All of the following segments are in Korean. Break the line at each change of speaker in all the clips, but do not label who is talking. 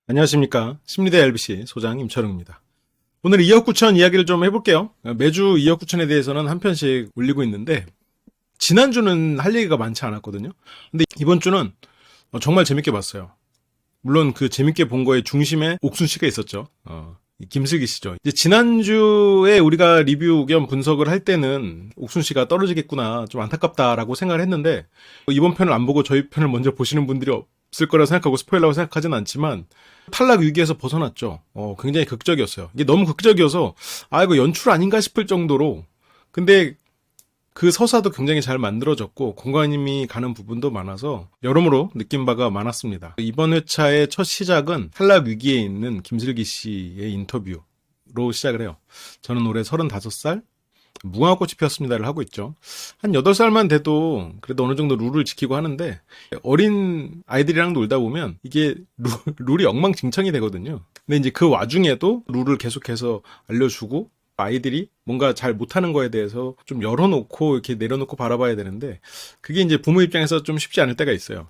안녕하십니까. 심리대 LBC 소장 임철웅입니다. 오늘 2억 9천 이야기를 좀 해볼게요. 매주 2억 9천에 대해서는 한 편씩 올리고 있는데 지난주는 할 얘기가 많지 않았거든요. 근데 이번 주는 정말 재밌게 봤어요. 물론 그 재밌게 본 거의 중심에 옥순 씨가 있었죠. 김슬기 씨죠. 이제 지난주에 우리가 리뷰 겸 분석을 할 때는 옥순 씨가 떨어지겠구나, 좀 안타깝다라고 생각을 했는데 이번 편을 안 보고 저희 편을 먼저 보시는 분들이 없을 거라 생각하고 스포일러라고 생각하진 않지만 탈락 위기에서 벗어났죠. 굉장히 극적이었어요. 이게 너무 극적이어서 이거 연출 아닌가 싶을 정도로. 근데 그 서사도 굉장히 잘 만들어졌고 공과님이 가는 부분도 많아서 여러모로 느낀 바가 많았습니다. 이번 회차의 첫 시작은 탈락 위기에 있는 김슬기 씨의 인터뷰로 시작을 해요. 저는 올해 35살 무궁화꽃이 피었습니다를 하고 있죠. 한 8살만 돼도 그래도 어느 정도 룰을 지키고 하는데 어린 아이들이랑 놀다 보면 이게 룰이 엉망진창이 되거든요. 근데 이제 그 와중에도 룰을 계속해서 알려주고 아이들이 뭔가 잘 못하는 거에 대해서 좀 열어놓고 이렇게 내려놓고 바라봐야 되는데 그게 이제 부모 입장에서 좀 쉽지 않을 때가 있어요.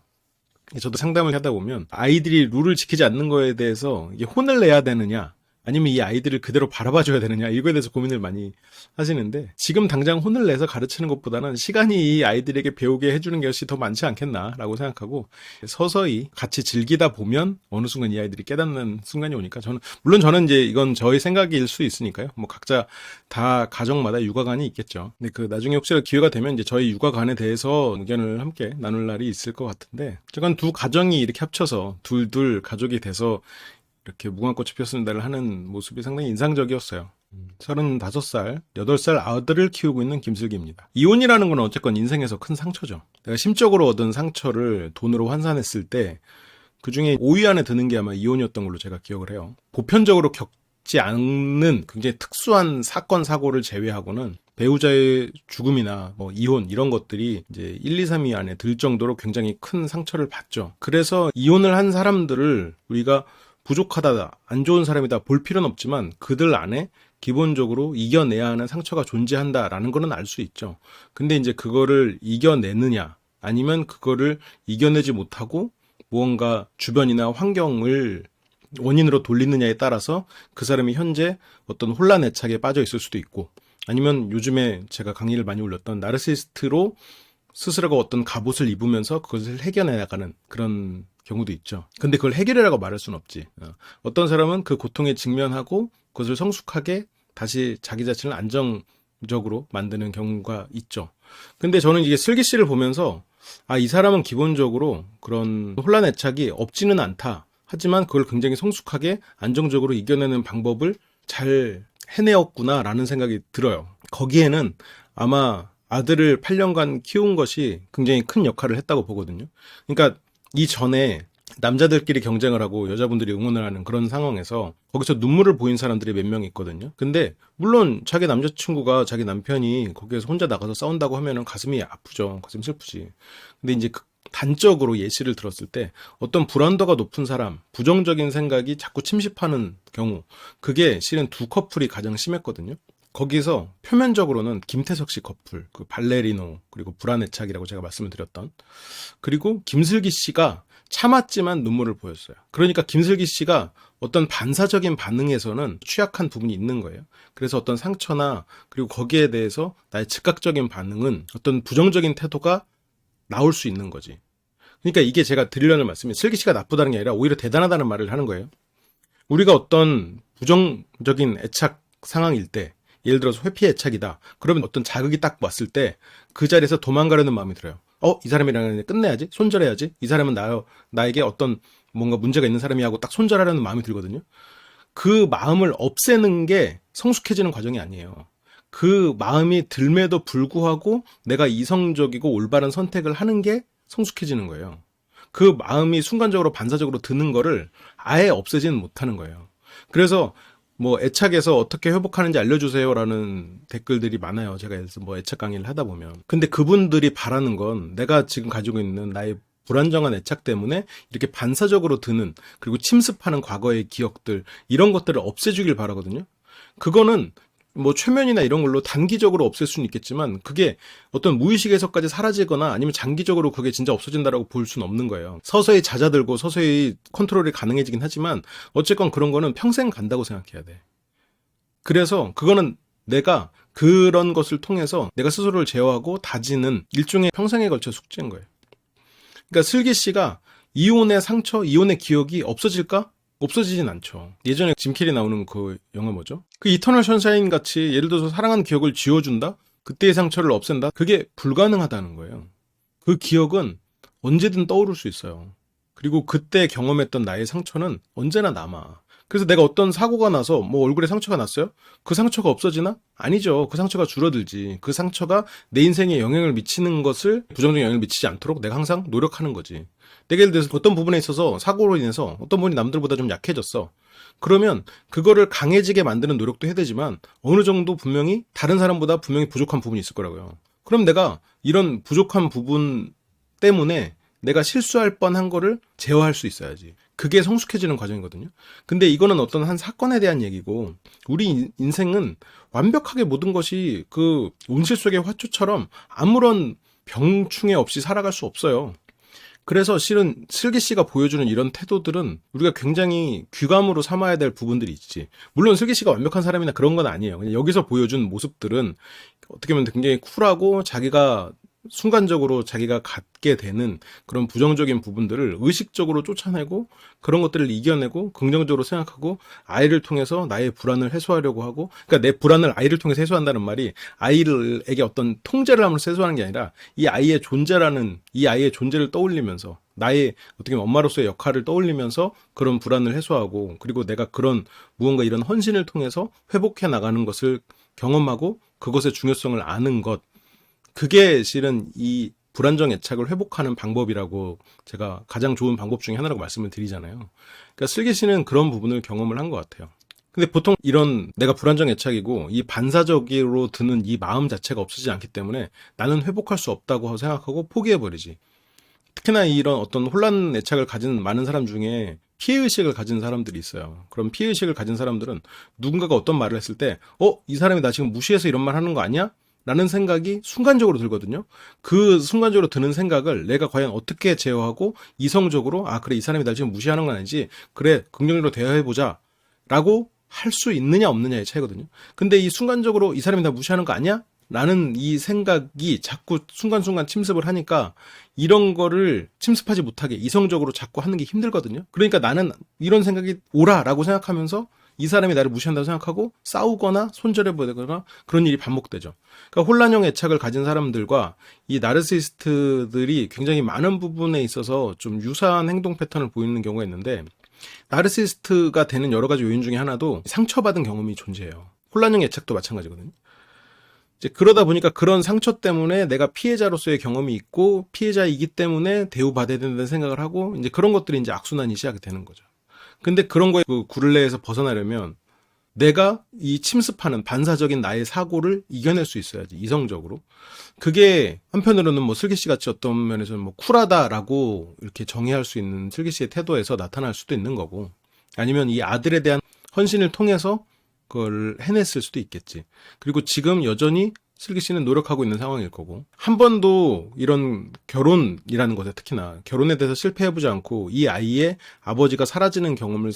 저도 상담을 하다 보면 아이들이 룰을 지키지 않는 거에 대해서 이게 혼을 내야 되느냐 아니면 이 아이들을 그대로 바라봐줘야 되느냐 이거에 대해서 고민을 많이 하시는데 지금 당장 혼을 내서 가르치는 것보다는 시간이 이 아이들에게 배우게 해주는 것이 더 많지 않겠나라고 생각하고 서서히 같이 즐기다 보면 어느 순간 이 아이들이 깨닫는 순간이 오니까 저는 이제 이건 저의 생각일 수 있으니까요. 뭐 각자 다 가정마다 육아관이 있겠죠. 근데 그 나중에 혹시라도 기회가 되면 이제 저희 육아관에 대해서 의견을 함께 나눌 날이 있을 것 같은데 어쨌건 두 가정이 이렇게 합쳐서 둘 가족이 돼서 이렇게 무궁화꽃이 피었습니다를 하는 모습이 상당히 인상적이었어요. 35살, 8살 아들을 키우고 있는 김슬기입니다. 이혼이라는 건 어쨌건 인생에서 큰 상처죠. 내가 심적으로 얻은 상처를 돈으로 환산했을 때 그중에 5위 안에 드는 게 아마 이혼이었던 걸로 제가 기억을 해요. 보편적으로 겪지 않는 굉장히 특수한 사건, 사고를 제외하고는 배우자의 죽음이나 뭐 이혼 이런 것들이 이제 1, 2, 3위 안에 들 정도로 굉장히 큰 상처를 받죠. 그래서 이혼을 한 사람들을 우리가 부족하다, 안 좋은 사람이다 볼 필요는 없지만 그들 안에 기본적으로 이겨내야 하는 상처가 존재한다라는 거는 알 수 있죠. 근데 이제 그거를 이겨내느냐 아니면 그거를 이겨내지 못하고 무언가 주변이나 환경을 원인으로 돌리느냐에 따라서 그 사람이 현재 어떤 혼란 애착에 빠져 있을 수도 있고 아니면 요즘에 제가 강의를 많이 올렸던 나르시스트로 스스로가 어떤 갑옷을 입으면서 그것을 해결해 나가는 그런 경우도 있죠. 근데 그걸 해결이라고 말할 수는 없지. 어떤 사람은 그 고통에 직면하고 그것을 성숙하게 다시 자기 자신을 안정적으로 만드는 경우가 있죠. 근데 저는 이게 슬기 씨를 보면서 이 사람은 기본적으로 그런 혼란 애착이 없지는 않다. 하지만 그걸 굉장히 성숙하게 안정적으로 이겨내는 방법을 잘 해내었구나라는 생각이 들어요. 거기에는 아마 아들을 8년간 키운 것이 굉장히 큰 역할을 했다고 보거든요. 그러니까 이전에 남자들끼리 경쟁을 하고 여자분들이 응원을 하는 그런 상황에서 거기서 눈물을 보인 사람들이 몇 명 있거든요. 근데 물론 자기 남자친구가 자기 남편이 거기에서 혼자 나가서 싸운다고 하면은 가슴이 아프죠. 가슴 슬프지. 근데 이제 단적으로 예시를 들었을 때 어떤 불안도가 높은 사람, 부정적인 생각이 자꾸 침입하는 경우 그게 실은 두 커플이 가장 심했거든요. 거기서 표면적으로는 김태석 씨 커플, 그 발레리노, 그리고 불안애착이라고 제가 말씀을 드렸던. 그리고 김슬기 씨가 참았지만 눈물을 보였어요. 그러니까 김슬기 씨가 어떤 반사적인 반응에서는 취약한 부분이 있는 거예요. 그래서 어떤 상처나 그리고 거기에 대해서 나의 즉각적인 반응은 어떤 부정적인 태도가 나올 수 있는 거지. 그러니까 이게 제가 드리려는 말씀이 슬기 씨가 나쁘다는 게 아니라 오히려 대단하다는 말을 하는 거예요. 우리가 어떤 부정적인 애착 상황일 때 예를 들어서 회피 애착이다. 그러면 어떤 자극이 딱 왔을 때 그 자리에서 도망가려는 마음이 들어요. 이 사람이랑 끝내야지. 손절해야지. 이 사람은 나에게 어떤 뭔가 문제가 있는 사람이 하고 딱 손절하려는 마음이 들거든요. 그 마음을 없애는 게 성숙해지는 과정이 아니에요. 그 마음이 들매도 불구하고 내가 이성적이고 올바른 선택을 하는 게 성숙해지는 거예요. 그 마음이 순간적으로 반사적으로 드는 거를 아예 없애지는 못하는 거예요. 그래서 뭐 애착에서 어떻게 회복하는지 알려주세요라는 댓글들이 많아요. 제가 뭐 애착 강의를 하다 보면. 근데 그분들이 바라는 건 내가 지금 가지고 있는 나의 불안정한 애착 때문에 이렇게 반사적으로 드는 그리고 침습하는 과거의 기억들 이런 것들을 없애주길 바라거든요. 그거는 뭐 최면이나 이런 걸로 단기적으로 없앨 수는 있겠지만 그게 어떤 무의식에서까지 사라지거나 아니면 장기적으로 그게 진짜 없어진다라고 볼 수는 없는 거예요. 서서히 잦아들고 서서히 컨트롤이 가능해지긴 하지만 어쨌건 그런 거는 평생 간다고 생각해야 돼. 그래서 그거는 내가 그런 것을 통해서 내가 스스로를 제어하고 다지는 일종의 평생에 걸쳐 숙제인 거예요. 그러니까 슬기 씨가 이혼의 상처, 이혼의 기억이 없어질까? 없어지진 않죠. 예전에 짐 캐리 나오는 그 영화 뭐죠? 그 이터널 션샤인 같이 예를 들어서 사랑하는 기억을 지워준다? 그때의 상처를 없앤다? 그게 불가능하다는 거예요. 그 기억은 언제든 떠오를 수 있어요. 그리고 그때 경험했던 나의 상처는 언제나 남아. 그래서 내가 어떤 사고가 나서 뭐 얼굴에 상처가 났어요? 그 상처가 없어지나? 아니죠. 그 상처가 줄어들지. 그 상처가 내 인생에 영향을 미치는 것을 부정적인 영향을 미치지 않도록 내가 항상 노력하는 거지. 내가 예를 들어서 어떤 부분에 있어서 사고로 인해서 어떤 부분이 남들보다 좀 약해졌어. 그러면 그거를 강해지게 만드는 노력도 해야 되지만 어느 정도 분명히 다른 사람보다 분명히 부족한 부분이 있을 거라고요. 그럼 내가 이런 부족한 부분 때문에 내가 실수할 뻔한 거를 제어할 수 있어야지. 그게 성숙해지는 과정이거든요. 근데 이거는 어떤 한 사건에 대한 얘기고 우리 인생은 완벽하게 모든 것이 그 온실 속의 화초처럼 아무런 병충해 없이 살아갈 수 없어요. 그래서 실은 슬기 씨가 보여주는 이런 태도들은 우리가 굉장히 귀감으로 삼아야 될 부분들이 있지. 물론 슬기 씨가 완벽한 사람이나 그런 건 아니에요. 그냥 여기서 보여준 모습들은 어떻게 보면 굉장히 쿨하고 자기가 순간적으로 자기가 갖게 되는 그런 부정적인 부분들을 의식적으로 쫓아내고 그런 것들을 이겨내고 긍정적으로 생각하고 아이를 통해서 나의 불안을 해소하려고 하고, 그러니까 내 불안을 아이를 통해서 해소한다는 말이 아이에게 어떤 통제를 하면서 해소하는 게 아니라 이 아이의 존재를 떠올리면서 나의 어떻게 보면 엄마로서의 역할을 떠올리면서 그런 불안을 해소하고, 그리고 내가 그런 무언가 이런 헌신을 통해서 회복해 나가는 것을 경험하고 그것의 중요성을 아는 것, 그게 실은 이 불안정 애착을 회복하는 방법이라고 제가 가장 좋은 방법 중에 하나라고 말씀을 드리잖아요. 그러니까 슬기 씨는 그런 부분을 경험을 한 것 같아요. 근데 보통 이런 내가 불안정 애착이고 이 반사적으로 드는 이 마음 자체가 없어지지 않기 때문에 나는 회복할 수 없다고 생각하고 포기해버리지. 특히나 이런 어떤 혼란 애착을 가진 많은 사람 중에 피해의식을 가진 사람들이 있어요. 그럼 피해의식을 가진 사람들은 누군가가 어떤 말을 했을 때 이 사람이 나 지금 무시해서 이런 말 하는 거 아니야? 라는 생각이 순간적으로 들거든요. 그 순간적으로 드는 생각을 내가 과연 어떻게 제어하고 이성적으로 그래 이 사람이 날 지금 무시하는 건 아니지, 그래 긍정적으로 대화해보자 라고 할 수 있느냐 없느냐의 차이거든요. 근데 이 순간적으로 이 사람이 나 무시하는 거 아니야? 라는 이 생각이 자꾸 순간순간 침습을 하니까 이런 거를 침습하지 못하게 이성적으로 자꾸 하는 게 힘들거든요. 그러니까 나는 이런 생각이 오라라고 생각하면서 이 사람이 나를 무시한다고 생각하고 싸우거나 손절해버리거나 그런 일이 반복되죠. 그러니까 혼란형 애착을 가진 사람들과 이 나르시시스트들이 굉장히 많은 부분에 있어서 좀 유사한 행동 패턴을 보이는 경우가 있는데, 나르시시스트가 되는 여러 가지 요인 중에 하나도 상처받은 경험이 존재해요. 혼란형 애착도 마찬가지거든요. 이제 그러다 보니까 그런 상처 때문에 내가 피해자로서의 경험이 있고 피해자이기 때문에 대우받아야 된다는 생각을 하고 이제 그런 것들이 이제 악순환이 시작이 되는 거죠. 근데 그런 거에 그 굴레에서 벗어나려면 내가 이 침습하는 반사적인 나의 사고를 이겨낼 수 있어야지, 이성적으로. 그게 한편으로는 뭐 슬기 씨 같이 어떤 면에서는 뭐 쿨하다라고 이렇게 정의할 수 있는 슬기 씨의 태도에서 나타날 수도 있는 거고, 아니면 이 아들에 대한 헌신을 통해서 그걸 해냈을 수도 있겠지. 그리고 지금 여전히 슬기 씨는 노력하고 있는 상황일 거고, 한 번도 이런 결혼이라는 것에, 특히나 결혼에 대해서 실패해보지 않고 이 아이의 아버지가 사라지는 경험을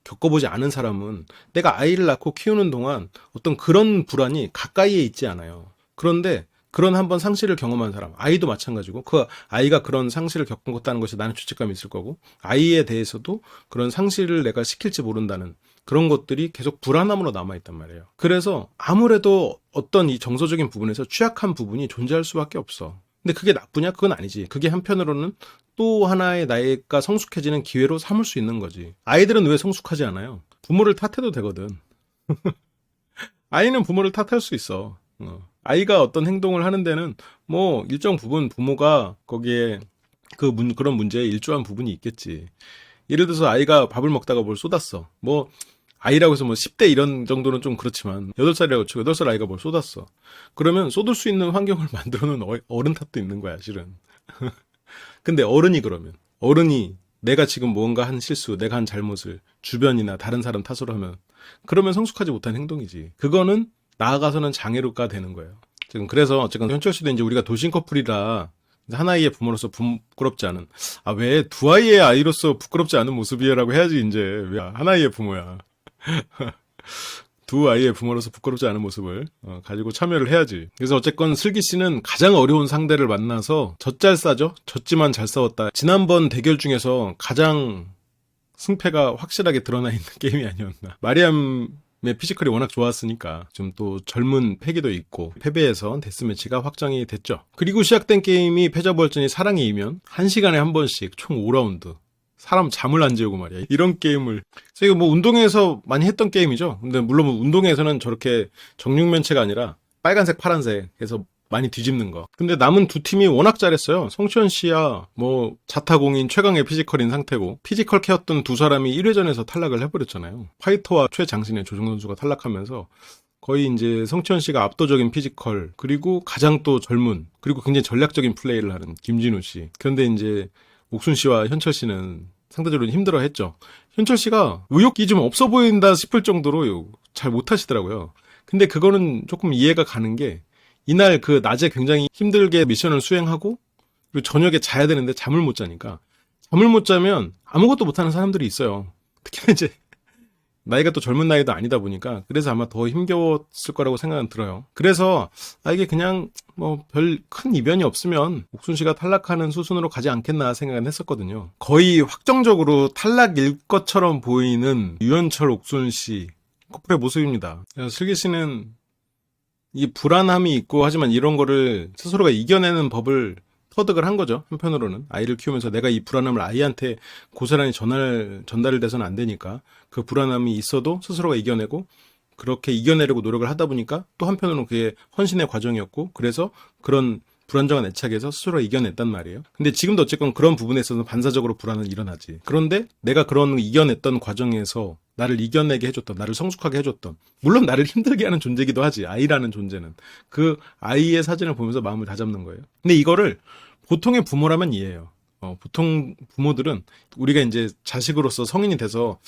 겪어보지 않은 사람은 내가 아이를 낳고 키우는 동안 어떤 그런 불안이 가까이에 있지 않아요. 그런데 그런 한번 상실을 경험한 사람, 아이도 마찬가지고 그 아이가 그런 상실을 겪었다는 것이 나는 죄책감이 있을 거고, 아이에 대해서도 그런 상실을 내가 시킬지 모른다는 그런 것들이 계속 불안함으로 남아있단 말이에요. 그래서 아무래도 어떤 이 정서적인 부분에서 취약한 부분이 존재할 수밖에 없어. 근데 그게 나쁘냐? 그건 아니지. 그게 한편으로는 또 하나의 나이가 성숙해지는 기회로 삼을 수 있는 거지. 아이들은 왜 성숙하지 않아요? 부모를 탓해도 되거든. 아이는 부모를 탓할 수 있어. 아이가 어떤 행동을 하는 데는 뭐 일정 부분 부모가 거기에 그런 문제에 일조한 부분이 있겠지. 예를 들어서 아이가 밥을 먹다가 뭘 쏟았어. 뭐 아이라고 해서 뭐 10대 이런 정도는 좀 그렇지만 8살이라고 치고 8살 아이가 뭘 쏟았어. 그러면 쏟을 수 있는 환경을 만들어 놓은 어른 탓도 있는 거야, 실은. 근데 어른이 내가 지금 뭔가 한 실수, 내가 한 잘못을 주변이나 다른 사람 탓으로 하면, 그러면 성숙하지 못한 행동이지. 그거는 나아가서는 장애류가 되는 거예요. 지금 그래서 어쨌든 현철 씨도 이제 우리가 돌싱 커플이라 한 아이의 부모로서 부끄럽지 않은, 왜 두 아이의 아이로서 부끄럽지 않은 모습이라고 해야지. 이제 왜 한 아이의 부모야. 두 아이의 부모로서 부끄럽지 않은 모습을 가지고 참여를 해야지. 그래서 어쨌건 슬기 씨는 가장 어려운 상대를 만나서 젖잘싸죠. 졌지만 잘 싸웠다. 지난번 대결 중에서 가장 승패가 확실하게 드러나 있는 게임이 아니었나. 마리암의 피지컬이 워낙 좋았으니까 좀 또 젊은 패기도 있고 패배해서 데스매치가 확정이 됐죠. 그리고 시작된 게임이 패자부활전이 사랑의 이면 1시간에 한 번씩 총 5라운드. 사람 잠을 안 재우고 말이야. 이런 게임을. 그래서 이거 뭐 운동회에서 많이 했던 게임이죠. 근데 물론 운동회에서는 저렇게 정육면체가 아니라 빨간색, 파란색 해서 많이 뒤집는 거. 근데 남은 두 팀이 워낙 잘했어요. 성시현 씨야 뭐 자타공인 최강의 피지컬인 상태고, 피지컬 캐였던 두 사람이 1회전에서 탈락을 해버렸잖아요. 파이터와 최장신의 조정 선수가 탈락하면서 거의 이제 성시현 씨가 압도적인 피지컬, 그리고 가장 또 젊은, 그리고 굉장히 전략적인 플레이를 하는 김진우 씨. 그런데 이제 옥순 씨와 현철 씨는 상대적으로 힘들어했죠. 현철 씨가 의욕이 좀 없어 보인다 싶을 정도로 잘 못하시더라고요. 근데 그거는 조금 이해가 가는 게, 이날 그 낮에 굉장히 힘들게 미션을 수행하고 그리고 저녁에 자야 되는데 잠을 못 자니까, 잠을 못 자면 아무것도 못하는 사람들이 있어요. 특히나 이제 나이가 또 젊은 나이도 아니다 보니까 그래서 아마 더 힘겨웠을 거라고 생각은 들어요. 그래서 이게 그냥 뭐 별 큰 이변이 없으면 옥순 씨가 탈락하는 수순으로 가지 않겠나 생각은 했었거든요. 거의 확정적으로 탈락일 것처럼 보이는 유현철 옥순 씨 커플의 모습입니다. 슬기 씨는 이 불안함이 있고, 하지만 이런 거를 스스로가 이겨내는 법을 터득을 한 거죠. 한편으로는 아이를 키우면서 내가 이 불안함을 아이한테 고스란히 전달을 돼서는 안 되니까 그 불안함이 있어도 스스로가 이겨내고, 그렇게 이겨내려고 노력을 하다 보니까 또 한편으로는 그게 헌신의 과정이었고, 그래서 그런 불안정한 애착에서 스스로가 이겨냈단 말이에요. 근데 지금도 어쨌건 그런 부분에 있어서는 반사적으로 불안은 일어나지. 그런데 내가 그런 이겨냈던 과정에서 나를 이겨내게 해줬던, 나를 성숙하게 해줬던, 물론 나를 힘들게 하는 존재이기도 하지, 아이라는 존재는. 그 아이의 사진을 보면서 마음을 다잡는 거예요. 근데 이거를 보통의 부모라면 이해해요. 보통 부모들은 우리가 이제 자식으로서 성인이 돼서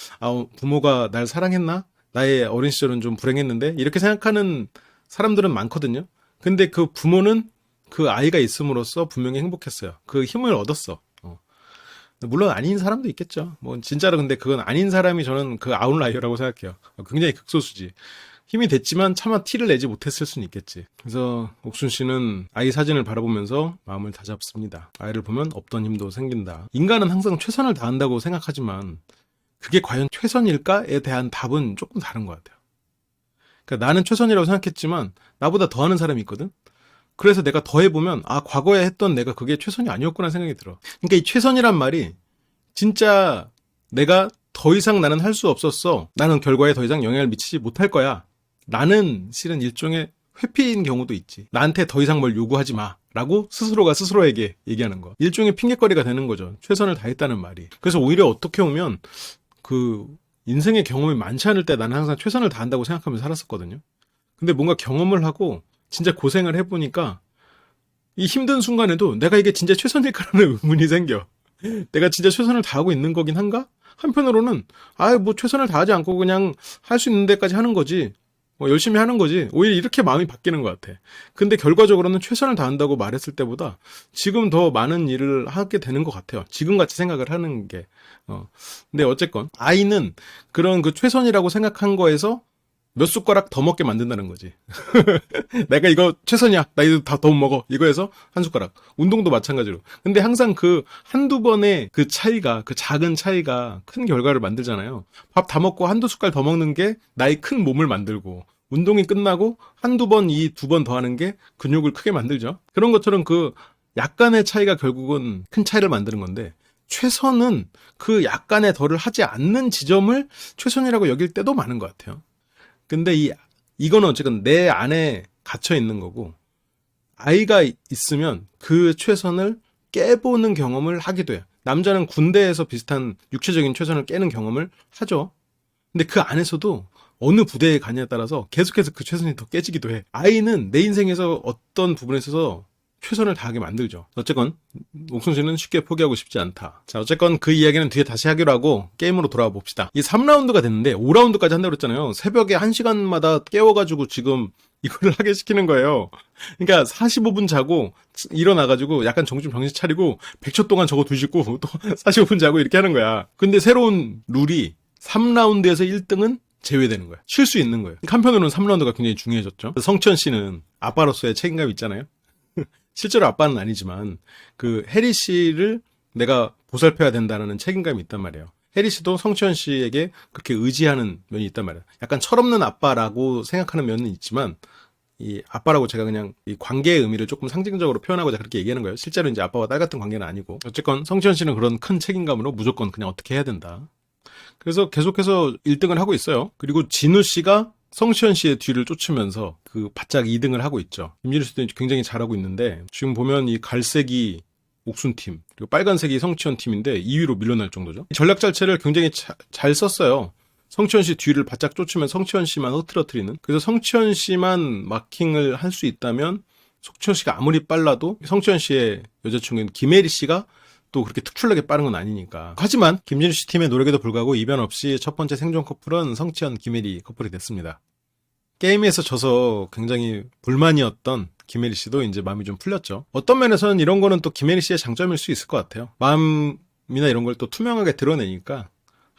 부모가 날 사랑했나? 나의 어린 시절은 좀 불행했는데? 이렇게 생각하는 사람들은 많거든요. 근데 그 부모는 그 아이가 있음으로써 분명히 행복했어요. 그 힘을 얻었어. 물론 아닌 사람도 있겠죠. 뭐 진짜로. 근데 그건 아닌 사람이 저는 그 아웃라이어라고 생각해요. 굉장히 극소수지. 힘이 됐지만 차마 티를 내지 못했을 수는 있겠지. 그래서 옥순 씨는 아이 사진을 바라보면서 마음을 다잡습니다. 아이를 보면 없던 힘도 생긴다. 인간은 항상 최선을 다한다고 생각하지만 그게 과연 최선일까에 대한 답은 조금 다른 것 같아요. 그러니까 나는 최선이라고 생각했지만 나보다 더하는 사람이 있거든. 그래서 내가 더 해보면 과거에 했던 내가 그게 최선이 아니었구나 생각이 들어. 그러니까 이 최선이란 말이 진짜 내가 더 이상 나는 할 수 없었어, 나는 결과에 더 이상 영향을 미치지 못할 거야 라는 실은 일종의 회피인 경우도 있지. 나한테 더 이상 뭘 요구하지 마 라고 스스로가 스스로에게 얘기하는 거. 일종의 핑계거리가 되는 거죠. 최선을 다했다는 말이. 그래서 오히려 어떻게 보면 그 인생의 경험이 많지 않을 때 나는 항상 최선을 다한다고 생각하면서 살았었거든요. 근데 뭔가 경험을 하고 진짜 고생을 해보니까 이 힘든 순간에도 내가 이게 진짜 최선일까라는 의문이 생겨. 내가 진짜 최선을 다하고 있는 거긴 한가? 한편으로는 뭐 최선을 다하지 않고 그냥 할 수 있는 데까지 하는 거지, 뭐 열심히 하는 거지, 오히려 이렇게 마음이 바뀌는 것 같아. 근데 결과적으로는 최선을 다한다고 말했을 때보다 지금 더 많은 일을 하게 되는 것 같아요. 지금같이 생각을 하는 게. 근데 어쨌건 아이는 그런 그 최선이라고 생각한 거에서 몇 숟가락 더 먹게 만든다는 거지. 내가 이거 최선이야, 나 이거 다 더 먹어, 이거에서 한 숟가락. 운동도 마찬가지로. 근데 항상 그 한두 번의 그 차이가, 그 작은 차이가 큰 결과를 만들잖아요. 밥 다 먹고 한두 숟갈 더 먹는 게 나의 큰 몸을 만들고, 운동이 끝나고 한두 번, 두 번 더 하는 게 근육을 크게 만들죠. 그런 것처럼 그 약간의 차이가 결국은 큰 차이를 만드는 건데, 최선은 그 약간의 덜을 하지 않는 지점을 최선이라고 여길 때도 많은 것 같아요. 근데 이거는 어쨌든 내 안에 갇혀 있는 거고, 아이가 있으면 그 최선을 깨보는 경험을 하기도 해요. 남자는 군대에서 비슷한 육체적인 최선을 깨는 경험을 하죠. 근데 그 안에서도 어느 부대에 가냐에 따라서 계속해서 그 최선이 더 깨지기도 해. 아이는 내 인생에서 어떤 부분에 있어서 최선을 다하게 만들죠. 어쨌건 옥순 씨는 쉽게 포기하고 싶지 않다. 자, 어쨌건 그 이야기는 뒤에 다시 하기로 하고 게임으로 돌아와 봅시다. 이 3라운드가 됐는데 5라운드까지 한다고 그랬잖아요. 새벽에 1시간마다 깨워가지고 지금 이거를 하게 시키는 거예요. 그러니까 45분 자고 일어나가지고 약간 정신 차리고 100초 동안 저거 두시고 또 45분 자고 이렇게 하는 거야. 근데 새로운 룰이 3라운드에서 1등은 제외되는 거야. 쉴 수 있는 거예요. 한편으로는 3라운드가 굉장히 중요해졌죠. 성치현 씨는 아빠로서의 책임감이 있잖아요. 실제로 아빠는 아니지만 그 해리 씨를 내가 보살펴야 된다는 책임감이 있단 말이에요. 해리 씨도 성치현 씨에게 그렇게 의지하는 면이 있단 말이에요. 약간 철없는 아빠라고 생각하는 면은 있지만 이 아빠라고 제가 그냥 이 관계의 의미를 조금 상징적으로 표현하고자 그렇게 얘기하는 거예요. 실제로 이제 아빠와 딸 같은 관계는 아니고 어쨌건 성치현 씨는 그런 큰 책임감으로 무조건 그냥 어떻게 해야 된다. 그래서 계속해서 1등을 하고 있어요. 그리고 진우 씨가 성시현 씨의 뒤를 쫓으면서 그 바짝 2등을 하고 있죠. 김진우 씨도 굉장히 잘하고 있는데 지금 보면 이 갈색이 옥순팀 그리고 빨간색이 성치현 팀인데 2위로 밀려날 정도죠. 전략 자체를 굉장히 잘 썼어요. 성치현 씨 뒤를 바짝 쫓으면 성치현 씨만 흐트러뜨리는. 그래서 성치현 씨만 마킹을 할 수 있다면 성치현 씨가 아무리 빨라도 성치현 씨의 여자친구인 김혜리 씨가 또 그렇게 특출나게 빠른 건 아니니까. 하지만 김진우 씨 팀의 노력에도 불구하고 이변 없이 첫 번째 생존 커플은 성치현, 김혜리 커플이 됐습니다. 게임에서 져서 굉장히 불만이었던 김혜리 씨도 이제 마음이 좀 풀렸죠. 어떤 면에서는 이런 거는 또 김혜리 씨의 장점일 수 있을 것 같아요. 마음이나 이런 걸 또 투명하게 드러내니까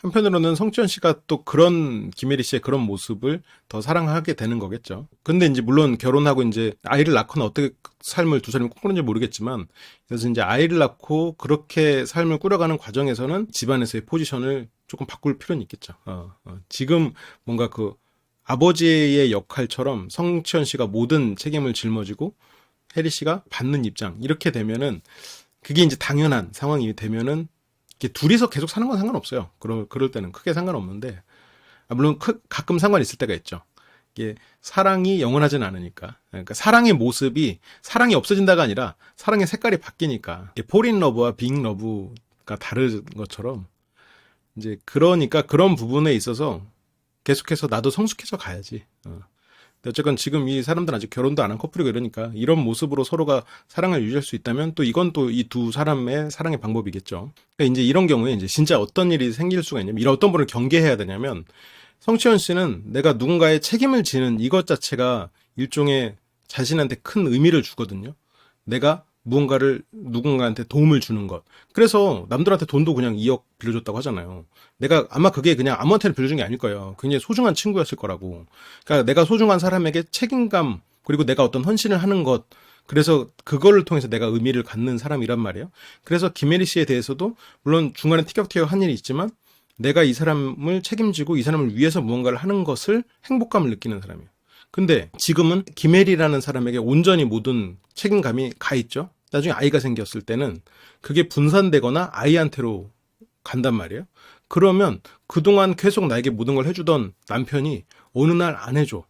한편으로는 성치현 씨가 또 그런 김혜리 씨의 그런 모습을 더 사랑하게 되는 거겠죠. 근데 이제 물론 결혼하고 이제 아이를 낳거나 어떻게 삶을 두 사람이 꾸는지 모르겠지만 그래서 이제 아이를 낳고 그렇게 삶을 꾸려가는 과정에서는 집안에서의 포지션을 조금 바꿀 필요는 있겠죠. 지금 뭔가 그 아버지의 역할처럼 성치현 씨가 모든 책임을 짊어지고 혜리 씨가 받는 입장 이렇게 되면은 그게 이제 당연한 상황이 되면은 둘이서 계속 사는 건 상관없어요. 그럴 때는 크게 상관없는데, 물론 가끔 상관 있을 때가 있죠. 이게 사랑이 영원하진 않으니까. 그러니까 사랑의 모습이 사랑이 없어진다가 아니라 사랑의 색깔이 바뀌니까. 폴인 러브와 빅 러브가 다른 것처럼 이제 그러니까 그런 부분에 있어서 계속해서 나도 성숙해져 가야지. 어쨌건 지금 이 사람들은 아직 결혼도 안 한 커플이고 이러니까 이런 모습으로 서로가 사랑을 유지할 수 있다면 또 이건 또 이 두 사람의 사랑의 방법이겠죠. 그러니까 이제 이런 경우에 이제 진짜 어떤 일이 생길 수가 있냐면 이런 어떤 분을 경계해야 되냐면 성치현 씨는 내가 누군가의 책임을 지는 이것 자체가 일종의 자신한테 큰 의미를 주거든요. 내가 무언가를 누군가한테 도움을 주는 것. 그래서 남들한테 돈도 그냥 2억 빌려줬다고 하잖아요. 내가 아마 그게 그냥 아무한테나 빌려준 게 아닐 거예요. 굉장히 소중한 친구였을 거라고. 그러니까 내가 소중한 사람에게 책임감 그리고 내가 어떤 헌신을 하는 것 그래서 그거를 통해서 내가 의미를 갖는 사람이란 말이에요. 그래서 김혜리 씨에 대해서도 물론 중간에 티격태격 한 일이 있지만 내가 이 사람을 책임지고 이 사람을 위해서 무언가를 하는 것을 행복감을 느끼는 사람이에요. 근데 지금은 김혜리라는 사람에게 온전히 모든 책임감이 가 있죠. 나중에 아이가 생겼을 때는 그게 분산되거나 아이한테로 간단 말이에요. 그러면 그동안 계속 나에게 모든 걸 해주던 남편이 어느 날 안 해줘.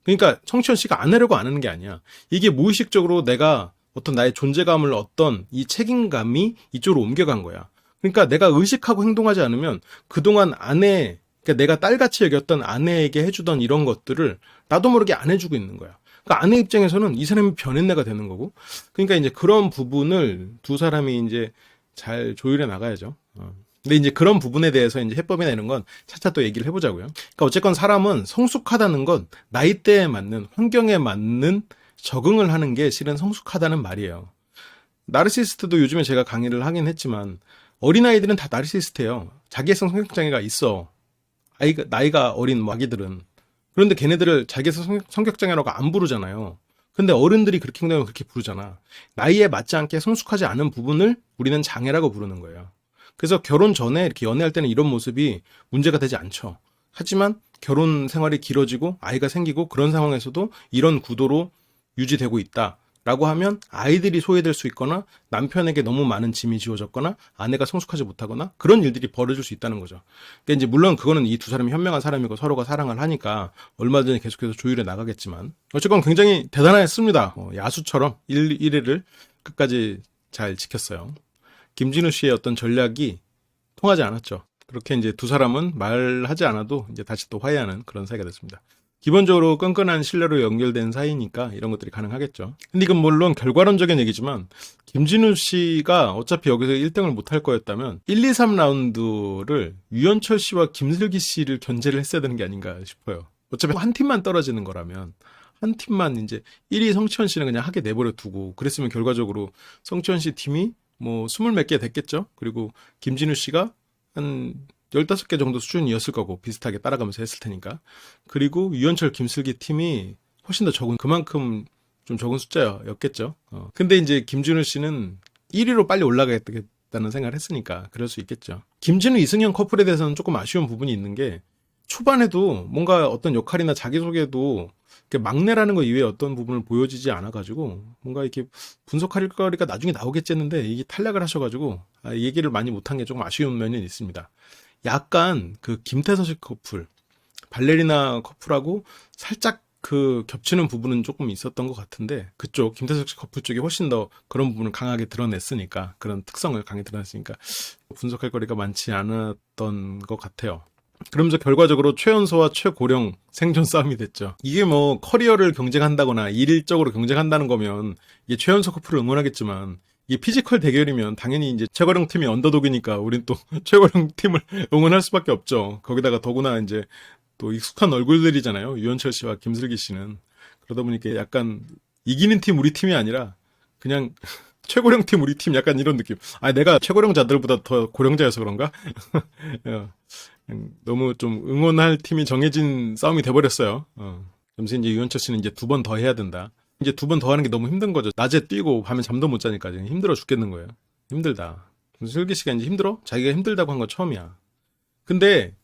그러니까 성치현 씨가 안 하려고 안 하는 게 아니야. 이게 무의식적으로 내가 어떤 나의 존재감을 얻던 이 책임감이 이쪽으로 옮겨간 거야. 그러니까 내가 의식하고 행동하지 않으면 그동안 그러니까 내가 딸같이 여겼던 아내에게 해주던 이런 것들을 나도 모르게 안 해주고 있는 거야. 그러니까 아내 입장에서는 이 사람이 변했네가 되는 거고. 그러니까 이제 그런 부분을 두 사람이 이제 잘 조율해 나가야죠. 근데 이제 그런 부분에 대해서 이제 해법이나 이런 건 차차 또 얘기를 해보자고요. 그러니까 어쨌건 사람은 성숙하다는 건 나이대에 맞는, 환경에 맞는 적응을 하는 게 실은 성숙하다는 말이에요. 나르시스트도 요즘에 제가 강의를 하긴 했지만 어린아이들은 다 나르시스트예요. 자기애성 성격장애가 있어. 나이가 어린 아기들은. 그런데 걔네들을 자기애성 성격장애라고 안 부르잖아요. 근데 어른들이 그렇게 행동하면 그렇게 부르잖아. 나이에 맞지 않게 성숙하지 않은 부분을 우리는 장애라고 부르는 거예요. 그래서 결혼 전에 이렇게 연애할 때는 이런 모습이 문제가 되지 않죠. 하지만 결혼 생활이 길어지고 아이가 생기고 그런 상황에서도 이런 구도로 유지되고 있다라고 하면 아이들이 소외될 수 있거나 남편에게 너무 많은 짐이 지워졌거나 아내가 성숙하지 못하거나 그런 일들이 벌어질 수 있다는 거죠. 그러니까 이제 물론 그거는 이 두 사람이 현명한 사람이고 서로가 사랑을 하니까 얼마든지 계속해서 조율해 나가겠지만 어쨌건 굉장히 대단했습니다. 야수처럼 1위를 끝까지 잘 지켰어요. 김진우 씨의 어떤 전략이 통하지 않았죠. 그렇게 이제 두 사람은 말하지 않아도 이제 다시 또 화해하는 그런 사이가 됐습니다. 기본적으로 끈끈한 신뢰로 연결된 사이니까 이런 것들이 가능하겠죠. 근데 이건 물론 결과론적인 얘기지만 김진우 씨가 어차피 여기서 1등을 못할 거였다면 1, 2, 3라운드를 유현철 씨와 김슬기 씨를 견제를 했어야 되는 게 아닌가 싶어요. 어차피 한 팀만 떨어지는 거라면 한 팀만 이제 1위 성치현 씨는 그냥 하게 내버려 두고 그랬으면 결과적으로 성치현 씨 팀이 뭐 20몇 개 됐겠죠. 그리고 김진우 씨가 한 15개 정도 수준이었을 거고 비슷하게 따라가면서 했을 테니까. 그리고 유현철 김슬기 팀이 훨씬 더 적은 그만큼 좀 적은 숫자였겠죠. 근데 이제 김진우 씨는 1위로 빨리 올라가겠다는 생각을 했으니까 그럴 수 있겠죠. 김진우 이승현 커플에 대해서는 조금 아쉬운 부분이 있는 게 초반에도 뭔가 어떤 역할이나 자기소개도 막내라는 거 이외에 어떤 부분을 보여지지 않아가지고 뭔가 이렇게 분석할 거리가 나중에 나오겠지 했는데 이게 탈락을 하셔가지고 얘기를 많이 못한 게 조금 아쉬운 면이 있습니다. 약간 그 김태서 씨 커플, 발레리나 커플하고 살짝 그 겹치는 부분은 조금 있었던 것 같은데 그쪽 김태석 씨 커플 쪽이 훨씬 더 그런 부분을 강하게 드러냈으니까 그런 특성을 강하게 드러냈으니까 분석할 거리가 많지 않았던 것 같아요. 그러면서 결과적으로 최연소와 최고령 생존 싸움이 됐죠. 이게 뭐 커리어를 경쟁한다거나 일적으로 경쟁한다는 거면 이게 최연소 커플을 응원하겠지만 이게 피지컬 대결이면 당연히 이제 최고령 팀이 언더독이니까 우린 또 최고령 팀을 응원할 수밖에 없죠. 거기다가 더구나 이제 또 익숙한 얼굴들이잖아요. 유현철 씨와 김슬기 씨는. 그러다 보니까 약간 이기는 팀 우리 팀이 아니라 그냥 최고령 팀 우리 팀 약간 이런 느낌. 내가 최고령자들보다 더 고령자여서 그런가? 너무 좀 응원할 팀이 정해진 싸움이 돼버렸어요. 그래서 이제 유현철 씨는 이제 2번 더 해야 된다. 이제 2번 더 하는 게 너무 힘든 거죠. 낮에 뛰고 밤에 잠도 못 자니까 지금 힘들어 죽겠는 거예요. 힘들다. 슬기 씨가 이제 힘들어? 자기가 힘들다고 한 건 처음이야. 근데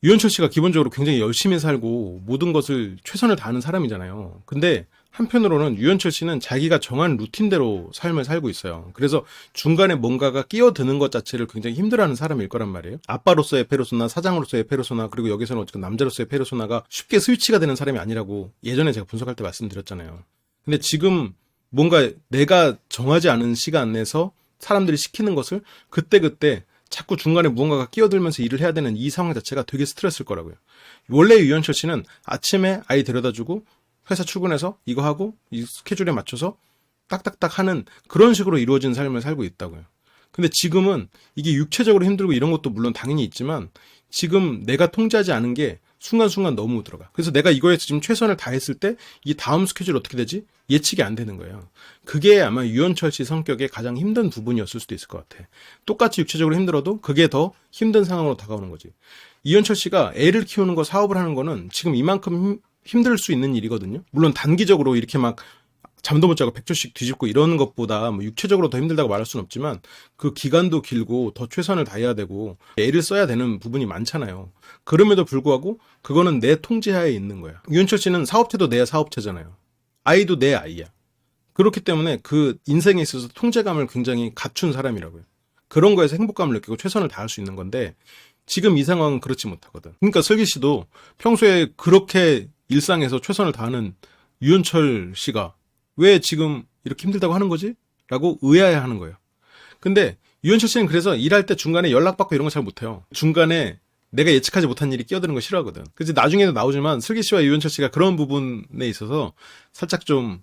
유현철 씨가 기본적으로 굉장히 열심히 살고 모든 것을 최선을 다하는 사람이잖아요. 근데 한편으로는 유현철 씨는 자기가 정한 루틴대로 삶을 살고 있어요. 그래서 중간에 뭔가가 끼어드는 것 자체를 굉장히 힘들어하는 사람일 거란 말이에요. 아빠로서의 페르소나, 사장으로서의 페르소나, 그리고 여기서는 어쨌든 남자로서의 페르소나가 쉽게 스위치가 되는 사람이 아니라고 예전에 제가 분석할 때 말씀드렸잖아요. 근데 지금 뭔가 내가 정하지 않은 시간 내에서 사람들이 시키는 것을 그때그때 자꾸 중간에 무언가가 끼어들면서 일을 해야 되는 이 상황 자체가 되게 스트레스일 거라고요. 원래 유현철 씨는 아침에 아이 데려다주고 회사 출근해서 이거 하고 이 스케줄에 맞춰서 딱딱딱 하는 그런 식으로 이루어진 삶을 살고 있다고요. 근데 지금은 이게 육체적으로 힘들고 이런 것도 물론 당연히 있지만 지금 내가 통제하지 않은 게 순간순간 너무 들어가. 그래서 내가 이거에 지금 최선을 다했을 때 이 다음 스케줄 어떻게 되지? 예측이 안 되는 거예요. 그게 아마 유현철 씨 성격의 가장 힘든 부분이었을 수도 있을 것 같아. 똑같이 육체적으로 힘들어도 그게 더 힘든 상황으로 다가오는 거지. 이현철 씨가 애를 키우는 거, 사업을 하는 거는 지금 이만큼 힘들 수 있는 일이거든요. 물론 단기적으로 이렇게 막 잠도 못 자고 100조씩 뒤집고 이러는 것보다 뭐 육체적으로 더 힘들다고 말할 수는 없지만 그 기간도 길고 더 최선을 다해야 되고 애를 써야 되는 부분이 많잖아요. 그럼에도 불구하고 그거는 내 통제하에 있는 거야. 유현철 씨는 사업체도 내 사업체잖아요. 아이도 내 아이야. 그렇기 때문에 그 인생에 있어서 통제감을 굉장히 갖춘 사람이라고요. 그런 거에서 행복감을 느끼고 최선을 다할 수 있는 건데 지금 이 상황은 그렇지 못하거든. 그러니까 슬기 씨도 평소에 그렇게 일상에서 최선을 다하는 유현철 씨가 왜 지금 이렇게 힘들다고 하는 거지? 라고 의아해하는 거예요. 근데 유현철 씨는 그래서 일할 때 중간에 연락받고 이런 거 잘 못해요. 중간에 내가 예측하지 못한 일이 끼어드는 거 싫어하거든. 그래서 나중에도 나오지만 슬기 씨와 유현철 씨가 그런 부분에 있어서 살짝 좀